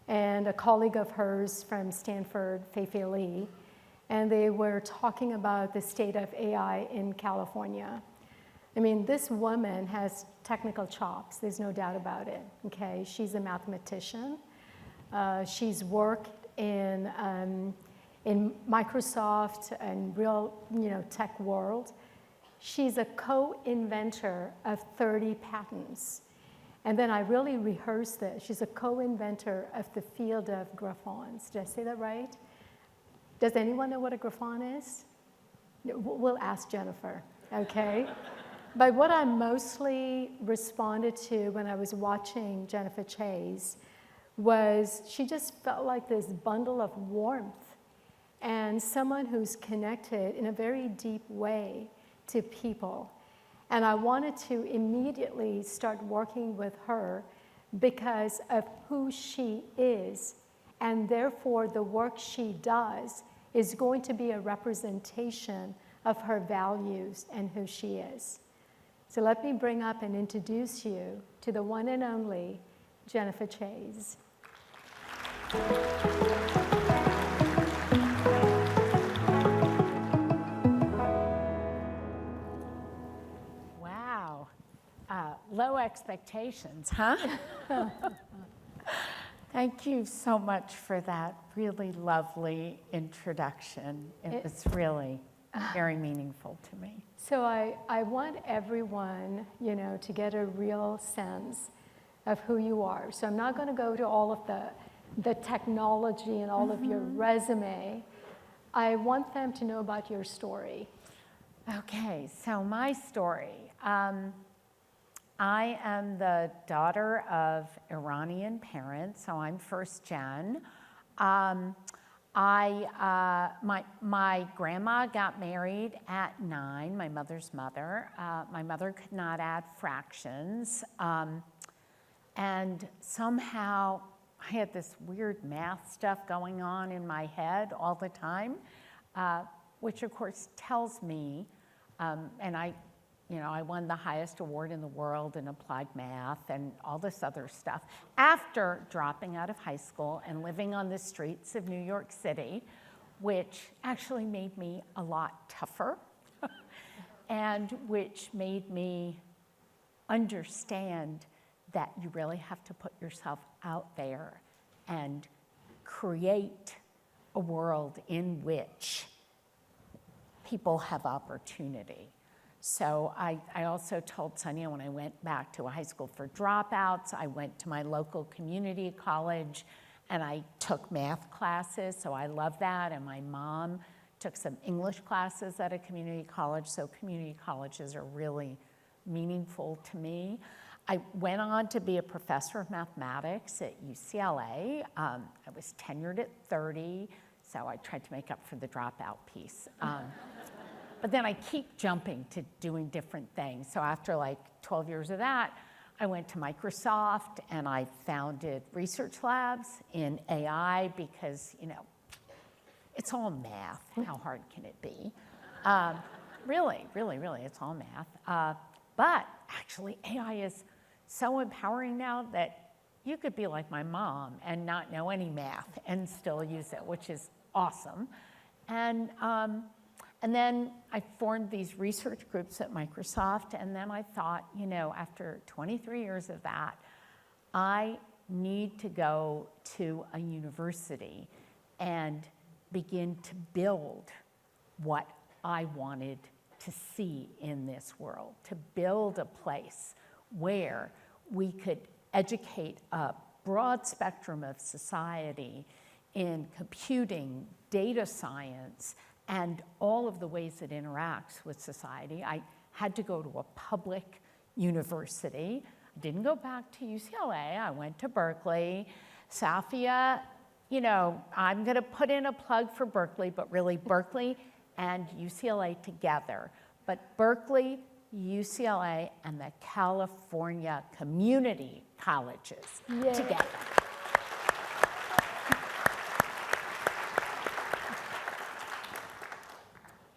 and a colleague of hers from Stanford, Fei-Fei Li, and they were talking about the state of AI in California. I mean, this woman has technical chops, there's no doubt about it, okay? She's a mathematician. She's worked in Microsoft and real, tech world. She's a co-inventor of 30 patents. And then I really rehearsed this. She's a co-inventor of the field of graphons. Did I say that right? Does anyone know what a graphon is? We'll ask Jennifer, okay? But what I mostly responded to when I was watching Jennifer Chase was she just felt like this bundle of warmth and someone who's connected in a very deep way to people. And I wanted to immediately start working with her because of who she is, and therefore the work she does is going to be a representation of her values and who she is. So let me bring up and introduce you to the one and only Jennifer Chase. Wow. Low expectations, huh? Thank you so much for that really lovely introduction. It was really very meaningful to me. So I want everyone, to get a real sense of who you are. So I'm not going to go to all of the technology and all of your resume. I want them to know about your story. Okay, so my story. I am the daughter of Iranian parents, so I'm first gen. My grandma got married at 9, my mother's mother. My mother could not add fractions. And somehow I had this weird math stuff going on in my head all the time, which of course tells me, and I won the highest award in the world in applied math and all this other stuff after dropping out of high school and living on the streets of New York City, which actually made me a lot tougher and which made me understand that you really have to put yourself out there and create a world in which people have opportunity. So I also told Sonia when I went back to a high school for dropouts, I went to my local community college and I took math classes, so I love that. And my mom took some English classes at a community college, so community colleges are really meaningful to me. I went on to be a professor of mathematics at UCLA. I was tenured at 30, so I tried to make up for the dropout piece. But then I keep jumping to doing different things. So after like 12 years of that, I went to Microsoft and I founded research labs in AI because, it's all math. How hard can it be? Really, it's all math. But actually, AI is so empowering now that you could be like my mom and not know any math and still use it, which is awesome. And then I formed these research groups at Microsoft, and then I thought, after 23 years of that, I need to go to a university and begin to build what I wanted to see in this world, to build a place where we could educate a broad spectrum of society in computing, data science, and all of the ways it interacts with society. I had to go to a public university. I didn't go back to UCLA. I went to Berkeley. Safia, you know, I'm going to put in a plug for Berkeley, but really Berkeley and UCLA together. But Berkeley, UCLA, and the California community colleges together.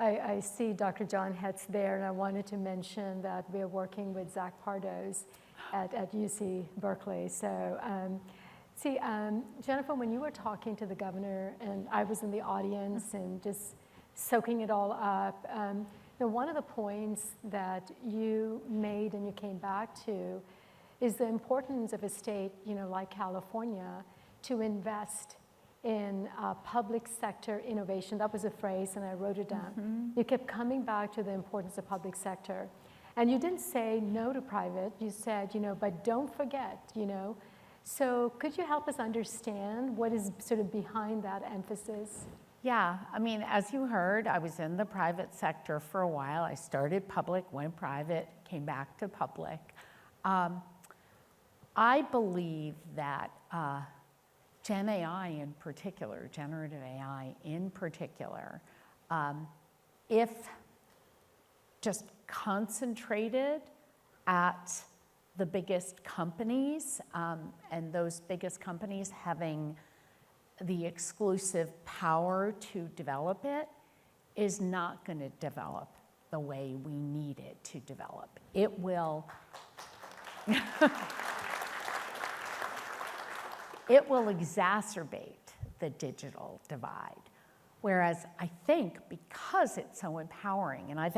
I see Dr. John Hetz there, and I wanted to mention that we're working with Zach Pardos at UC Berkeley. So, Jennifer, when you were talking to the governor, and I was in the audience and just soaking it all up, one of the points that you made and you came back to is the importance of a state, like California, to invest in public sector innovation. That was a phrase, and I wrote it down. Mm-hmm. You kept coming back to the importance of public sector. And you didn't say no to private. You said, but don't forget, So could you help us understand what is sort of behind that emphasis? Yeah, I mean, as you heard, I was in the private sector for a while. I started public, went private, came back to public. I believe that Gen AI in particular, generative AI in particular, if just concentrated at the biggest companies, and those biggest companies having the exclusive power to develop it, is not going to develop the way we need it to develop. It will it will exacerbate the digital divide. Whereas I think because it's so empowering, and I've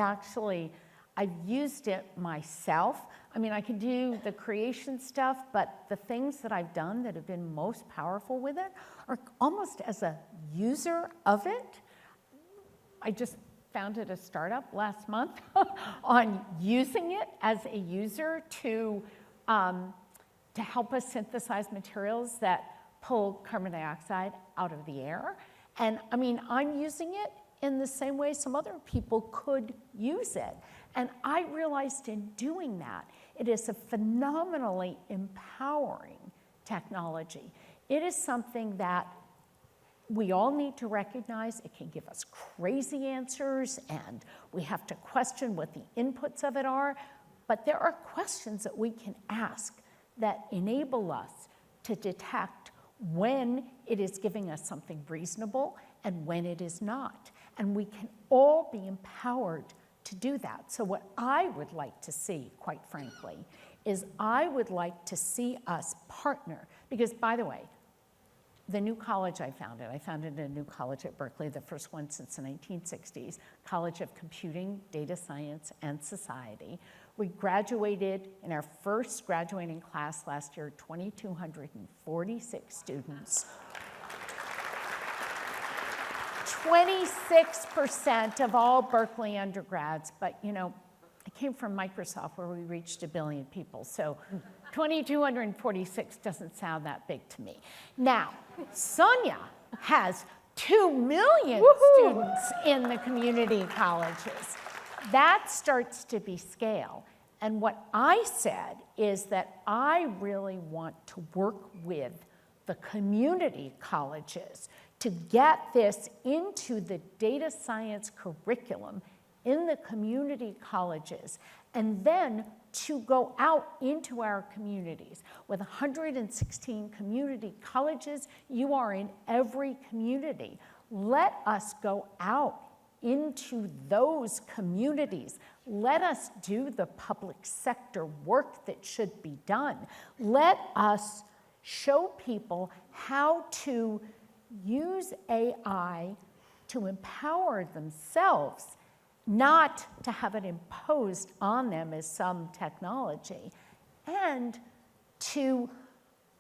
used it myself. I mean, I can do the creation stuff, but the things that I've done that have been most powerful with it are almost as a user of it. I just founded a startup last month on using it as a user to help us synthesize materials that pull carbon dioxide out of the air. And I mean, I'm using it in the same way some other people could use it. And I realized in doing that, it is a phenomenally empowering technology. It is something that we all need to recognize. It can give us crazy answers, and we have to question what the inputs of it are. But there are questions that we can ask that enable us to detect when it is giving us something reasonable and when it is not. And we can all be empowered to do that. So what I would like to see, quite frankly, is I would like to see us partner. Because, by the way, the new college I founded a new college at Berkeley, the first one since the 1960s, College of Computing, Data Science, and Society. We graduated in our first graduating class last year, 2,246 students. 26% of all Berkeley undergrads, but I came from Microsoft where we reached 1 billion people, so 2,246 doesn't sound that big to me. Now, Sonia has 2 million students in the community colleges. That starts to be scale. And what I said is that I really want to work with the community colleges to get this into the data science curriculum in the community colleges, and then to go out into our communities. With 116 community colleges, you are in every community. Let us go out into those communities. Let us do the public sector work that should be done. Let us show people how to use AI to empower themselves, not to have it imposed on them as some technology, and to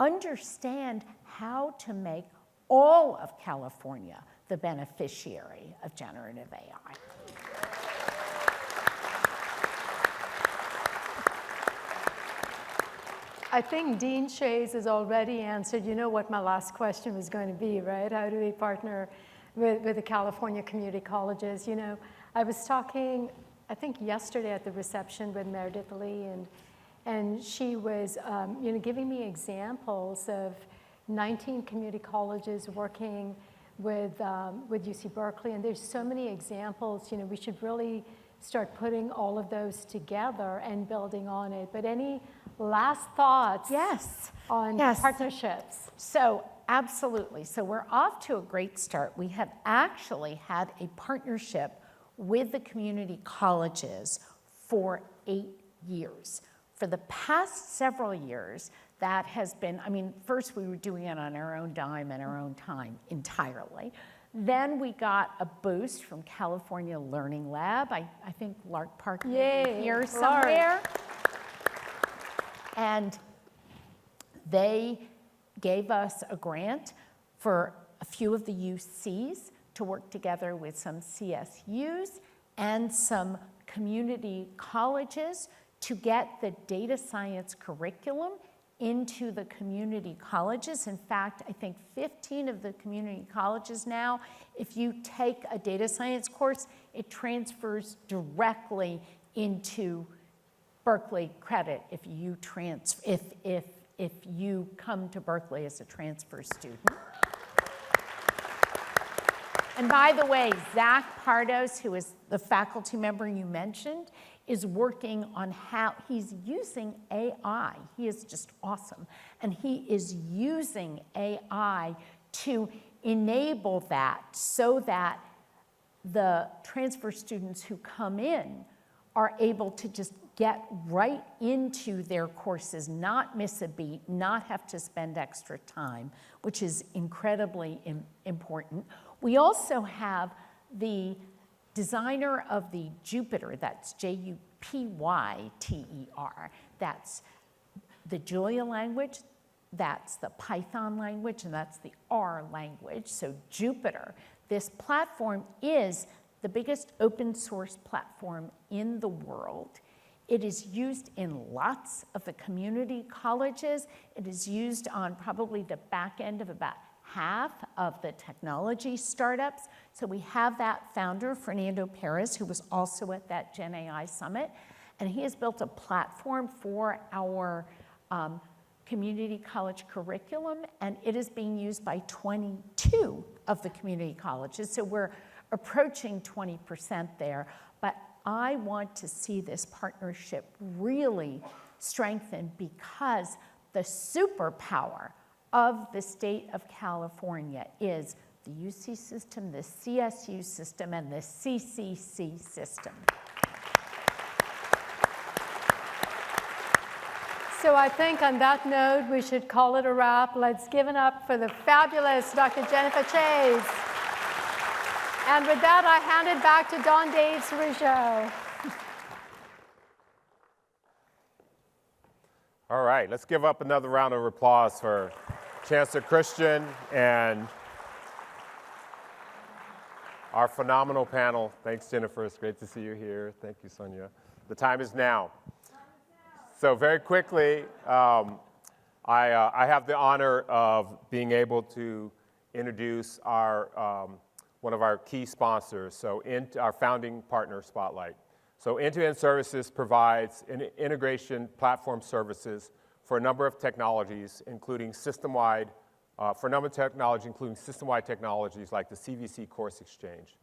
understand how to make all of California the beneficiary of generative AI. I think Dean Shays has already answered, you know what my last question was going to be, right? How do we partner with the California community colleges? You know, I was talking, I think yesterday at the reception with Meredith Lee, and she was, you know, giving me examples of 19 community colleges working with UC Berkeley, and there's so many examples. You know, we should really start putting all of those together and building on it. But any last thoughts on partnerships? So absolutely. So we're off to a great start. We have actually had a partnership with the community colleges for 8 years. For the past several years, that has been, I mean, first we were doing it on our own dime and our own time entirely. Then we got a boost from California Learning Lab. I think Lark Park here somewhere. And they gave us a grant for a few of the UCs to work together with some CSUs and some community colleges to get the data science curriculum into the community colleges. In fact, I think 15 of the community colleges now, if you take a data science course, it transfers directly into Berkeley credit if you come to Berkeley as a transfer student. And by the way, Zach Pardos, who is the faculty member you mentioned, is working on how he's using AI. He is just awesome. And he is using AI to enable that so that the transfer students who come in are able to just get right into their courses, not miss a beat, not have to spend extra time, which is incredibly important. We also have the designer of the Jupyter, that's Jupyter, that's the Julia language, that's the Python language, and that's the R language. So Jupyter, this platform is the biggest open source platform in the world. It is used in lots of the community colleges. It is used on probably the back end of about half of the technology startups. So we have that founder, Fernando Perez, who was also at that Gen AI Summit, and he has built a platform for our community college curriculum, and it is being used by 22 of the community colleges. So we're approaching 20% there, but I want to see this partnership really strengthened because the superpower of the state of California is the UC system, the CSU system, and the CCC system. So I think on that note, we should call it a wrap. Let's give it up for the fabulous Dr. Jennifer Chase. And with that, I hand it back to Don Daves-Rougeau. All right, let's give up another round of applause for Chancellor Christian and our phenomenal panel. Thanks, Jennifer. It's great to see you here. Thank you, Sonia. The time is now. So very quickly, I have the honor of being able to introduce our one of our key sponsors, so our founding partner, Spotlight. So End-to-End Services provides integration platform services for a number of technologies, including system-wide technologies like the CVC Course Exchange.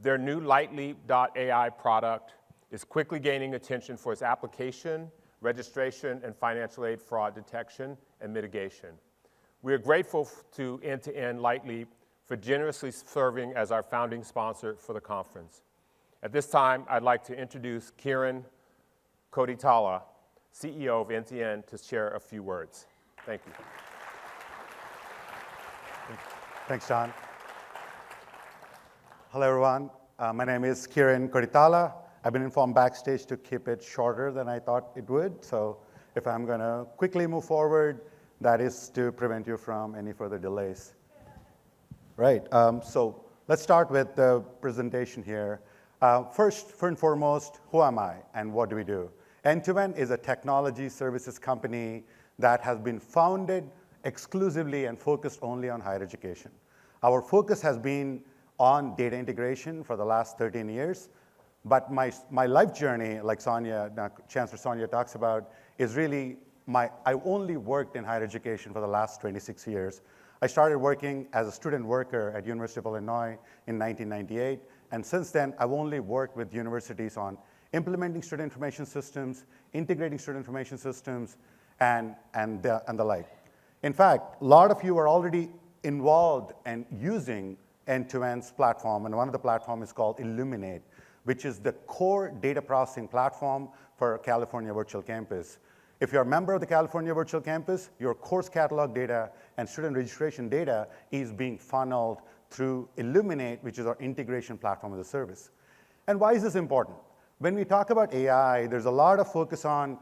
Their new Lightleap.ai product is quickly gaining attention for its application, registration, and financial aid fraud detection and mitigation. We are grateful to End-to-End Lightleap for generously serving as our founding sponsor for the conference. At this time, I'd like to introduce Kiran Koditala, CEO of End-to-End, to share a few words. Thank you. Thanks, John. Hello, everyone. My name is Kiran Koditala. I've been informed backstage to keep it shorter than I thought it would. So if I'm going to quickly move forward, that is to prevent you from any further delays. Right. So let's start with the presentation here. First and foremost, who am I and what do we do? End-to-End is a technology services company that has been founded exclusively and focused only on higher education. Our focus has been on data integration for the last 13 years, but my life journey, like Chancellor Sonia talks about, is really I only worked in higher education for the last 26 years. I started working as a student worker at University of Illinois in 1998, and since then, I've only worked with universities on implementing student information systems, integrating student information systems, and the like. In fact, a lot of you are already involved and using end-to-end platform, and one of the platforms is called Illuminate, which is the core data processing platform for California Virtual Campus. If you're a member of the California Virtual Campus, your course catalog data and student registration data is being funneled through Illuminate, which is our integration platform as a service. And why is this important? When we talk about AI, there's a lot of focus on,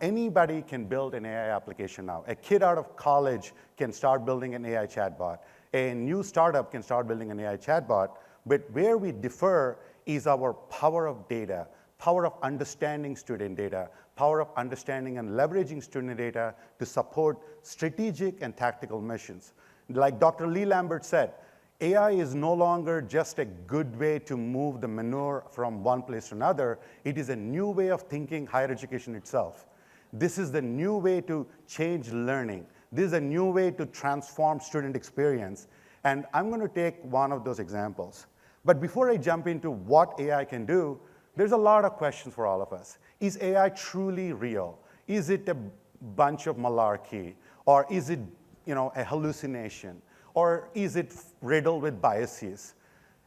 anybody can build an AI application now. A kid out of college can start building an AI chatbot. A new startup can start building an AI chatbot. But where we differ is our power of data, power of understanding student data, power of understanding and leveraging student data to support strategic and tactical missions. Like Dr. Lee Lambert said, AI is no longer just a good way to move the manure from one place to another. It is a new way of thinking higher education itself. This is the new way to change learning. This is a new way to transform student experience. And I'm going to take one of those examples. But before I jump into what AI can do, there's a lot of questions for all of us. Is AI truly real? Is it a bunch of malarkey? Or is it a hallucination? Or is it riddled with biases?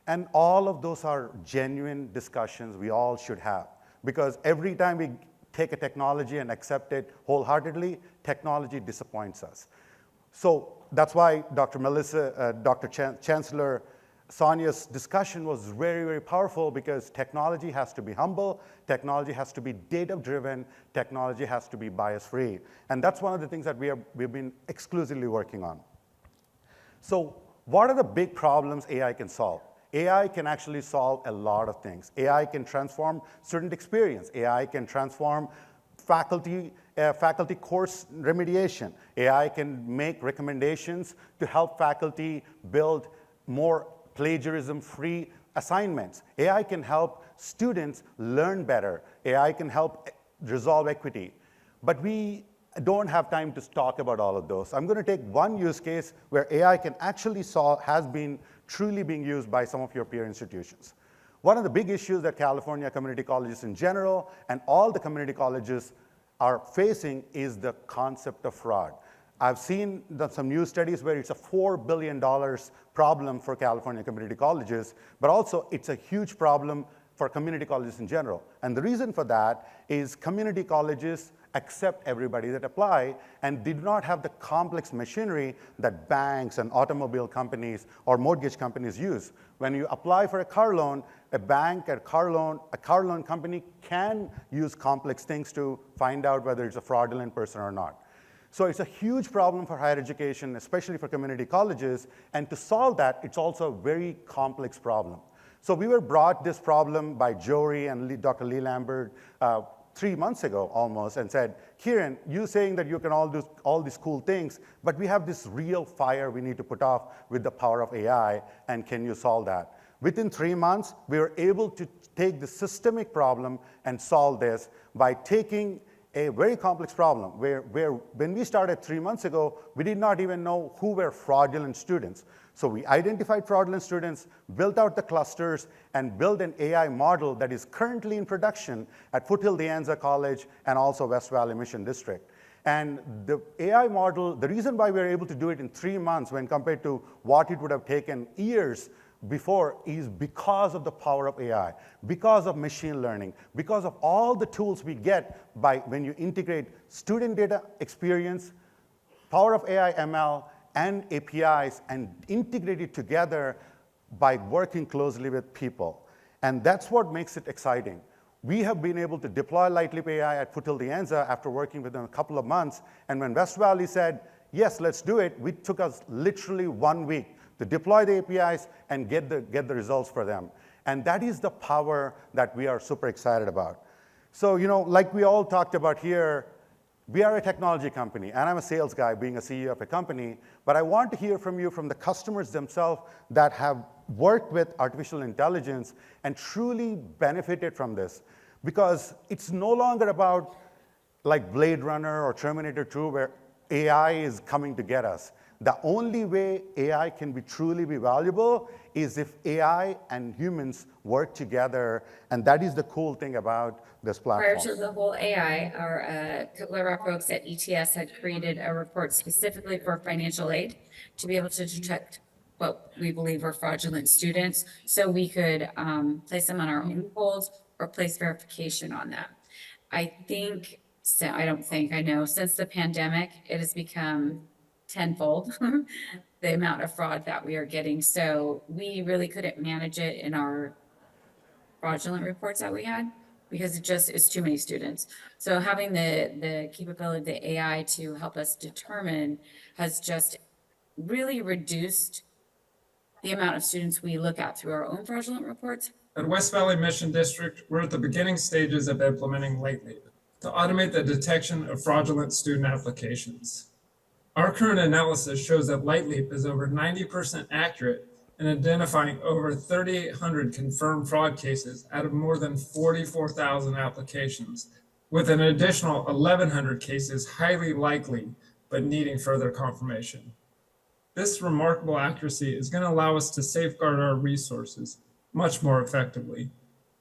And all of those are genuine discussions we all should have. Because every time we take a technology and accept it wholeheartedly, technology disappoints us. So that's why Chancellor Sonia's discussion was very, very powerful, because technology has to be humble, technology has to be data-driven, technology has to be bias-free. And that's one of the things that we've been exclusively working on. So what are the big problems AI can solve? AI can actually solve a lot of things. AI can transform student experience. AI can transform faculty course remediation. AI can make recommendations to help faculty build more plagiarism-free assignments. AI can help students learn better. AI can help resolve equity. But we don't have time to talk about all of those. I'm going to take one use case where AI can actually has been truly being used by some of your peer institutions. One of the big issues that California community colleges in general and all the community colleges are facing is the concept of fraud. I've seen some new studies where it's a $4 billion problem for California community colleges, but also it's a huge problem for community colleges in general. And the reason for that is community colleges accept everybody that apply and did not have the complex machinery that banks and automobile companies or mortgage companies use. When you apply for a car loan, a bank, a car loan company can use complex things to find out whether it's a fraudulent person or not. So it's a huge problem for higher education, especially for community colleges, and to solve that, it's also a very complex problem. So we were brought this problem by Jory and Dr. Lee Lambert 3 months ago almost, and said, Kiran, you saying that you can all do all these cool things, but we have this real fire we need to put off with the power of AI, and can you solve that? Within 3 months, we were able to take the systemic problem and solve this by taking a very complex problem where when we started 3 months ago, we did not even know who were fraudulent students. So we identified fraudulent students, built out the clusters, and built an AI model that is currently in production at Foothill De Anza College and also West Valley Mission District. And the AI model, the reason why we were able to do it in 3 months when compared to what it would have taken years before is because of the power of AI, because of machine learning, because of all the tools we get by when you integrate student data experience, power of AI ML, and APIs, and integrate it together by working closely with people. And that's what makes it exciting. We have been able to deploy Lightleap AI at Foothill De Anza after working with them a couple of months. And when West Valley said, yes, let's do it, it took us literally 1 week to deploy the APIs and get the results for them. And that is the power that we are super excited about. So, like we all talked about here, We are a technology company, and I'm a sales guy being a CEO of a company, but I want to hear from you, from the customers themselves that have worked with artificial intelligence and truly benefited from this. Because it's no longer about like Blade Runner or Terminator 2 where AI is coming to get us. The only way AI can truly be valuable is if AI and humans work together, and that is the cool thing about this platform. Prior to the whole AI, our couple of our folks at ETS had created a report specifically for financial aid to be able to detect what we believe were fraudulent students, so we could place them on our own holds or place verification on them. I know since the pandemic, it has become tenfold the amount of fraud that we are getting. So we really couldn't manage it in our fraudulent reports that we had because it just is too many students. So having the capability of the AI to help us determine has just really reduced the amount of students we look at through our own fraudulent reports. At West Valley Mission District, we're at the beginning stages of implementing Lately to automate the detection of fraudulent student applications. Our current analysis shows that LightLeap is over 90% accurate in identifying over 3,800 confirmed fraud cases out of more than 44,000 applications, with an additional 1,100 cases highly likely but needing further confirmation. This remarkable accuracy is going to allow us to safeguard our resources much more effectively.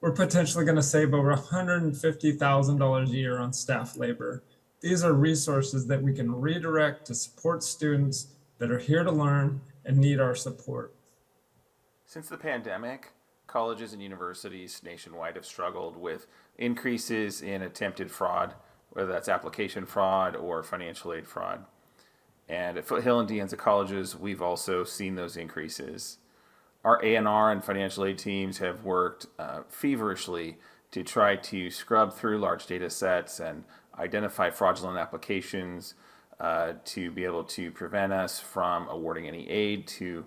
We're potentially going to save over $150,000 a year on staff labor. These are resources that we can redirect to support students that are here to learn and need our support. Since the pandemic, colleges and universities nationwide have struggled with increases in attempted fraud, whether that's application fraud or financial aid fraud. And at Foothill and De Anza colleges, we've also seen those increases. Our A&R and financial aid teams have worked feverishly to try to scrub through large data sets and identify fraudulent applications to be able to prevent us from awarding any aid to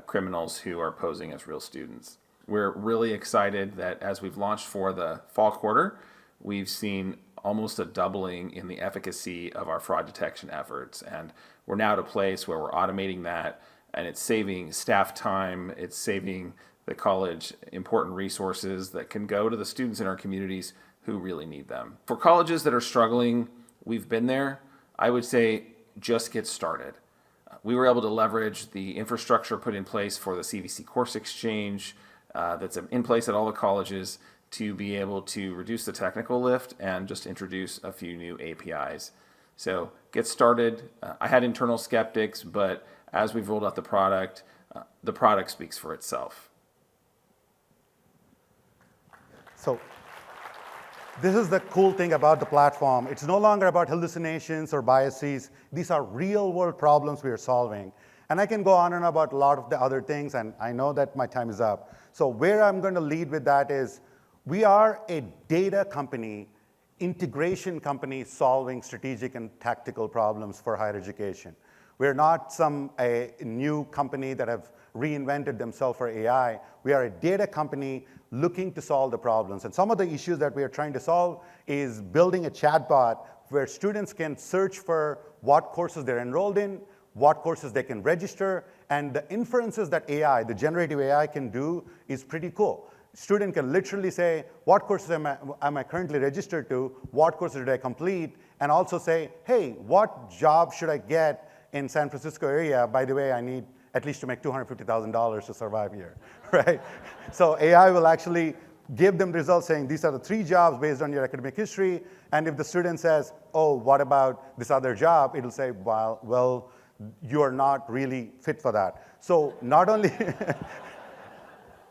criminals who are posing as real students. We're really excited that as we've launched for the fall quarter, we've seen almost a doubling in the efficacy of our fraud detection efforts. And we're now at a place where we're automating that, and it's saving staff time, it's saving the college important resources that can go to the students in our communities who really need them. For colleges that are struggling, we've been there. I would say just get started. We were able to leverage the infrastructure put in place for the CVC course exchange that's in place at all the colleges to be able to reduce the technical lift and just introduce a few new APIs. So get started. I had internal skeptics, but as we've rolled out the product speaks for itself. So this is the cool thing about the platform. It's no longer about hallucinations or biases. These are real world problems we are solving. And I can go on and about a lot of the other things, and I know that my time is up. So where I'm going to lead with that is we are a data company, integration company solving strategic and tactical problems for higher education. We're not a new company that have reinvented themselves for AI. We are a data company looking to solve the problems. And some of the issues that we are trying to solve is building a chatbot where students can search for what courses they're enrolled in, what courses they can register, and the inferences that AI, the generative AI, can do is pretty cool. Student can literally say, what courses am I currently registered to, what courses did I complete, and also say, hey, what job should I get in San Francisco area? By the way, I need at least to make $250,000 to survive here, right? So AI will actually give them results saying, these are the 3 jobs based on your academic history, and if the student says, oh, what about this other job? It'll say, well, you are not really fit for that. So not only,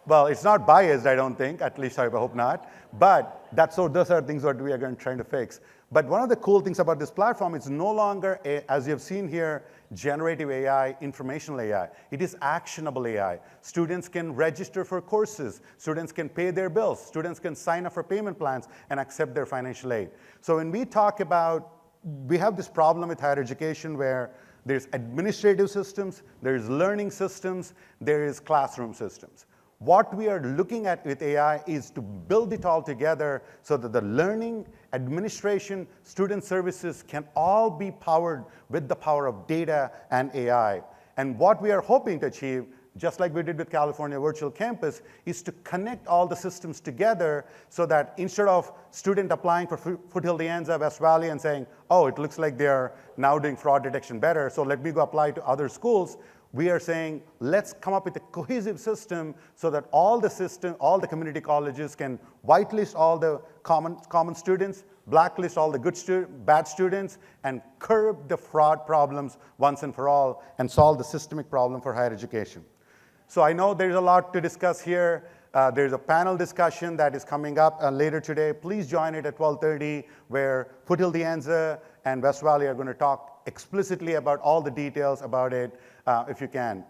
well, it's not biased, I don't think, at least I hope not, but those are things that we are going to try to fix. But one of the cool things about this platform is no longer, as you've seen here, generative AI, informational AI. It is actionable AI. Students can register for courses. Students can pay their bills. Students can sign up for payment plans and accept their financial aid. So when we talk about, we have this problem with higher education where there's administrative systems, there's learning systems, there is classroom systems. What we are looking at with AI is to build it all together so that the learning, administration, student services can all be powered with the power of data and AI. And what we are hoping to achieve, just like we did with California Virtual Campus, is to connect all the systems together so that instead of student applying for Foothill De Anza, West Valley and saying, oh, it looks like they're now doing fraud detection better, so let me go apply to other schools, we are saying, let's come up with a cohesive system so that all the community colleges can whitelist all the common students, blacklist all the bad students, and curb the fraud problems once and for all, and solve the systemic problem for higher education. So I know there's a lot to discuss here. There's a panel discussion that is coming up later today. Please join it at 12:30, where Foothill De Anza and West Valley are going to talk explicitly about all the details about it, if you can.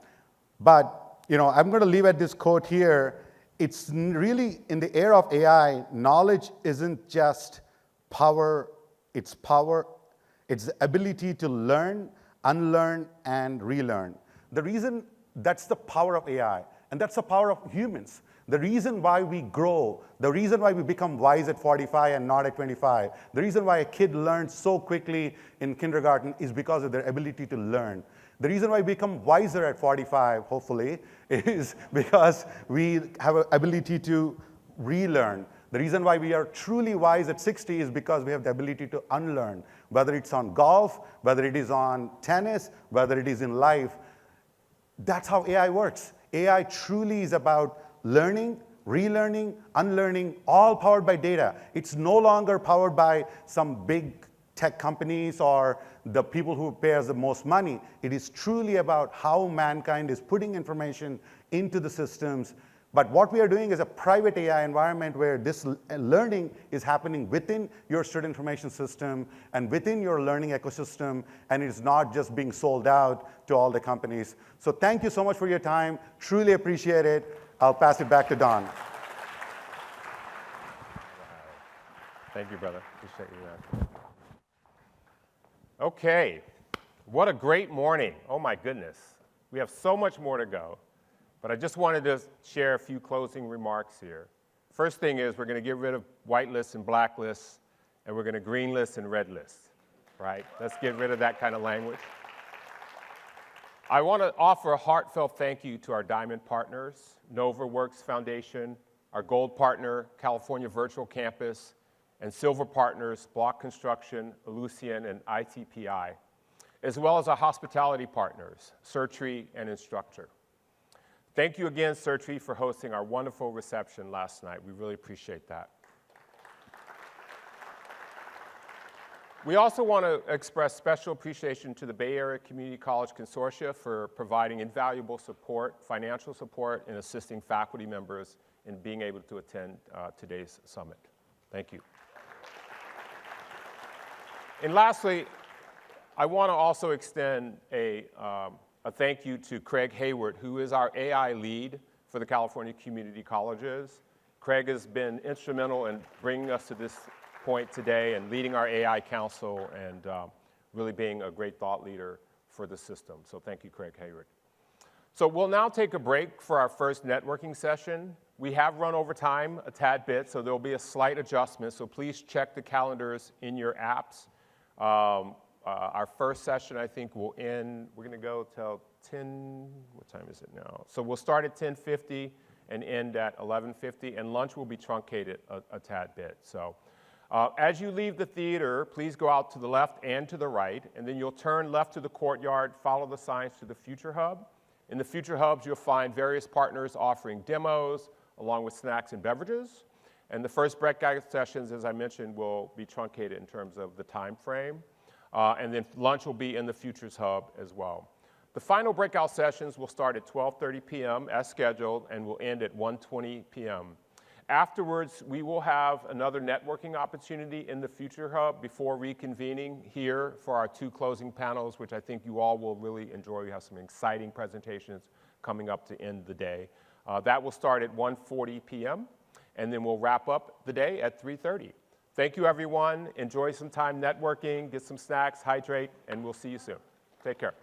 But I'm going to leave at this quote here. It's really, in the era of AI, knowledge isn't just power, it's the ability to learn, unlearn, and relearn. The reason that's the power of AI, and that's the power of humans. The reason why we grow, the reason why we become wise at 45 and not at 25, the reason why a kid learns so quickly in kindergarten is because of their ability to learn. The reason why we become wiser at 45, hopefully, is because we have an ability to relearn. The reason why we are truly wise at 60 is because we have the ability to unlearn, whether it's on golf, whether it is on tennis, whether it is in life. That's how AI works. AI truly is about learning, relearning, unlearning, all powered by data. It's no longer powered by some big tech companies or the people who pay us the most money. It is truly about how mankind is putting information into the systems. But what we are doing is a private AI environment where this learning is happening within your student information system and within your learning ecosystem, and it's not just being sold out to all the companies. So thank you so much for your time. Truly appreciate it. I'll pass it back to Don. Thank you, brother. Appreciate you. Okay, what a great morning. Oh my goodness. We have so much more to go, but I just wanted to share a few closing remarks here. First thing is we're going to get rid of white lists and black lists, and we're going to green lists and red lists, right? Let's get rid of that kind of language. I want to offer a heartfelt thank you to our diamond partners, NovaWorks Foundation, our gold partner, California Virtual Campus, and silver partners, Block Construction, Ellucian, and ITPI, as well as our hospitality partners, Surtree and Instructure. Thank you again, Surtree, for hosting our wonderful reception last night. We really appreciate that. We also want to express special appreciation to the Bay Area Community College Consortia for providing invaluable support, financial support, and assisting faculty members in being able to attend today's summit. Thank you. And lastly, I want to also extend a thank you to Craig Hayward, who is our AI lead for the California Community Colleges. Craig has been instrumental in bringing us to this point today and leading our AI Council and really being a great thought leader for the system. So thank you, Craig Hayward. So we'll now take a break for our first networking session. We have run over time a tad bit, so there'll be a slight adjustment, so please check the calendars in your apps. Our first session, I think, will end, we're going to go till 10, what time is it now? So we'll start at 10:50 and end at 11:50, and lunch will be truncated a tad bit. So as you leave the theater, please go out to the left and to the right, and then you'll turn left to the courtyard, follow the signs to the Future Hub. In the Future Hubs, you'll find various partners offering demos, along with snacks and beverages. And the first breakout sessions, as I mentioned, will be truncated in terms of the time frame. And then lunch will be in the Futures Hub as well. The final breakout sessions will start at 12:30 p.m. as scheduled and will end at 1:20 p.m. Afterwards, we will have another networking opportunity in the Future Hub before reconvening here for our two closing panels, which I think you all will really enjoy. We have some exciting presentations coming up to end the day. That will start at 1:40 p.m. and then we'll wrap up the day at 3:30. Thank you, everyone. Enjoy some time networking, get some snacks, hydrate, and we'll see you soon. Take care.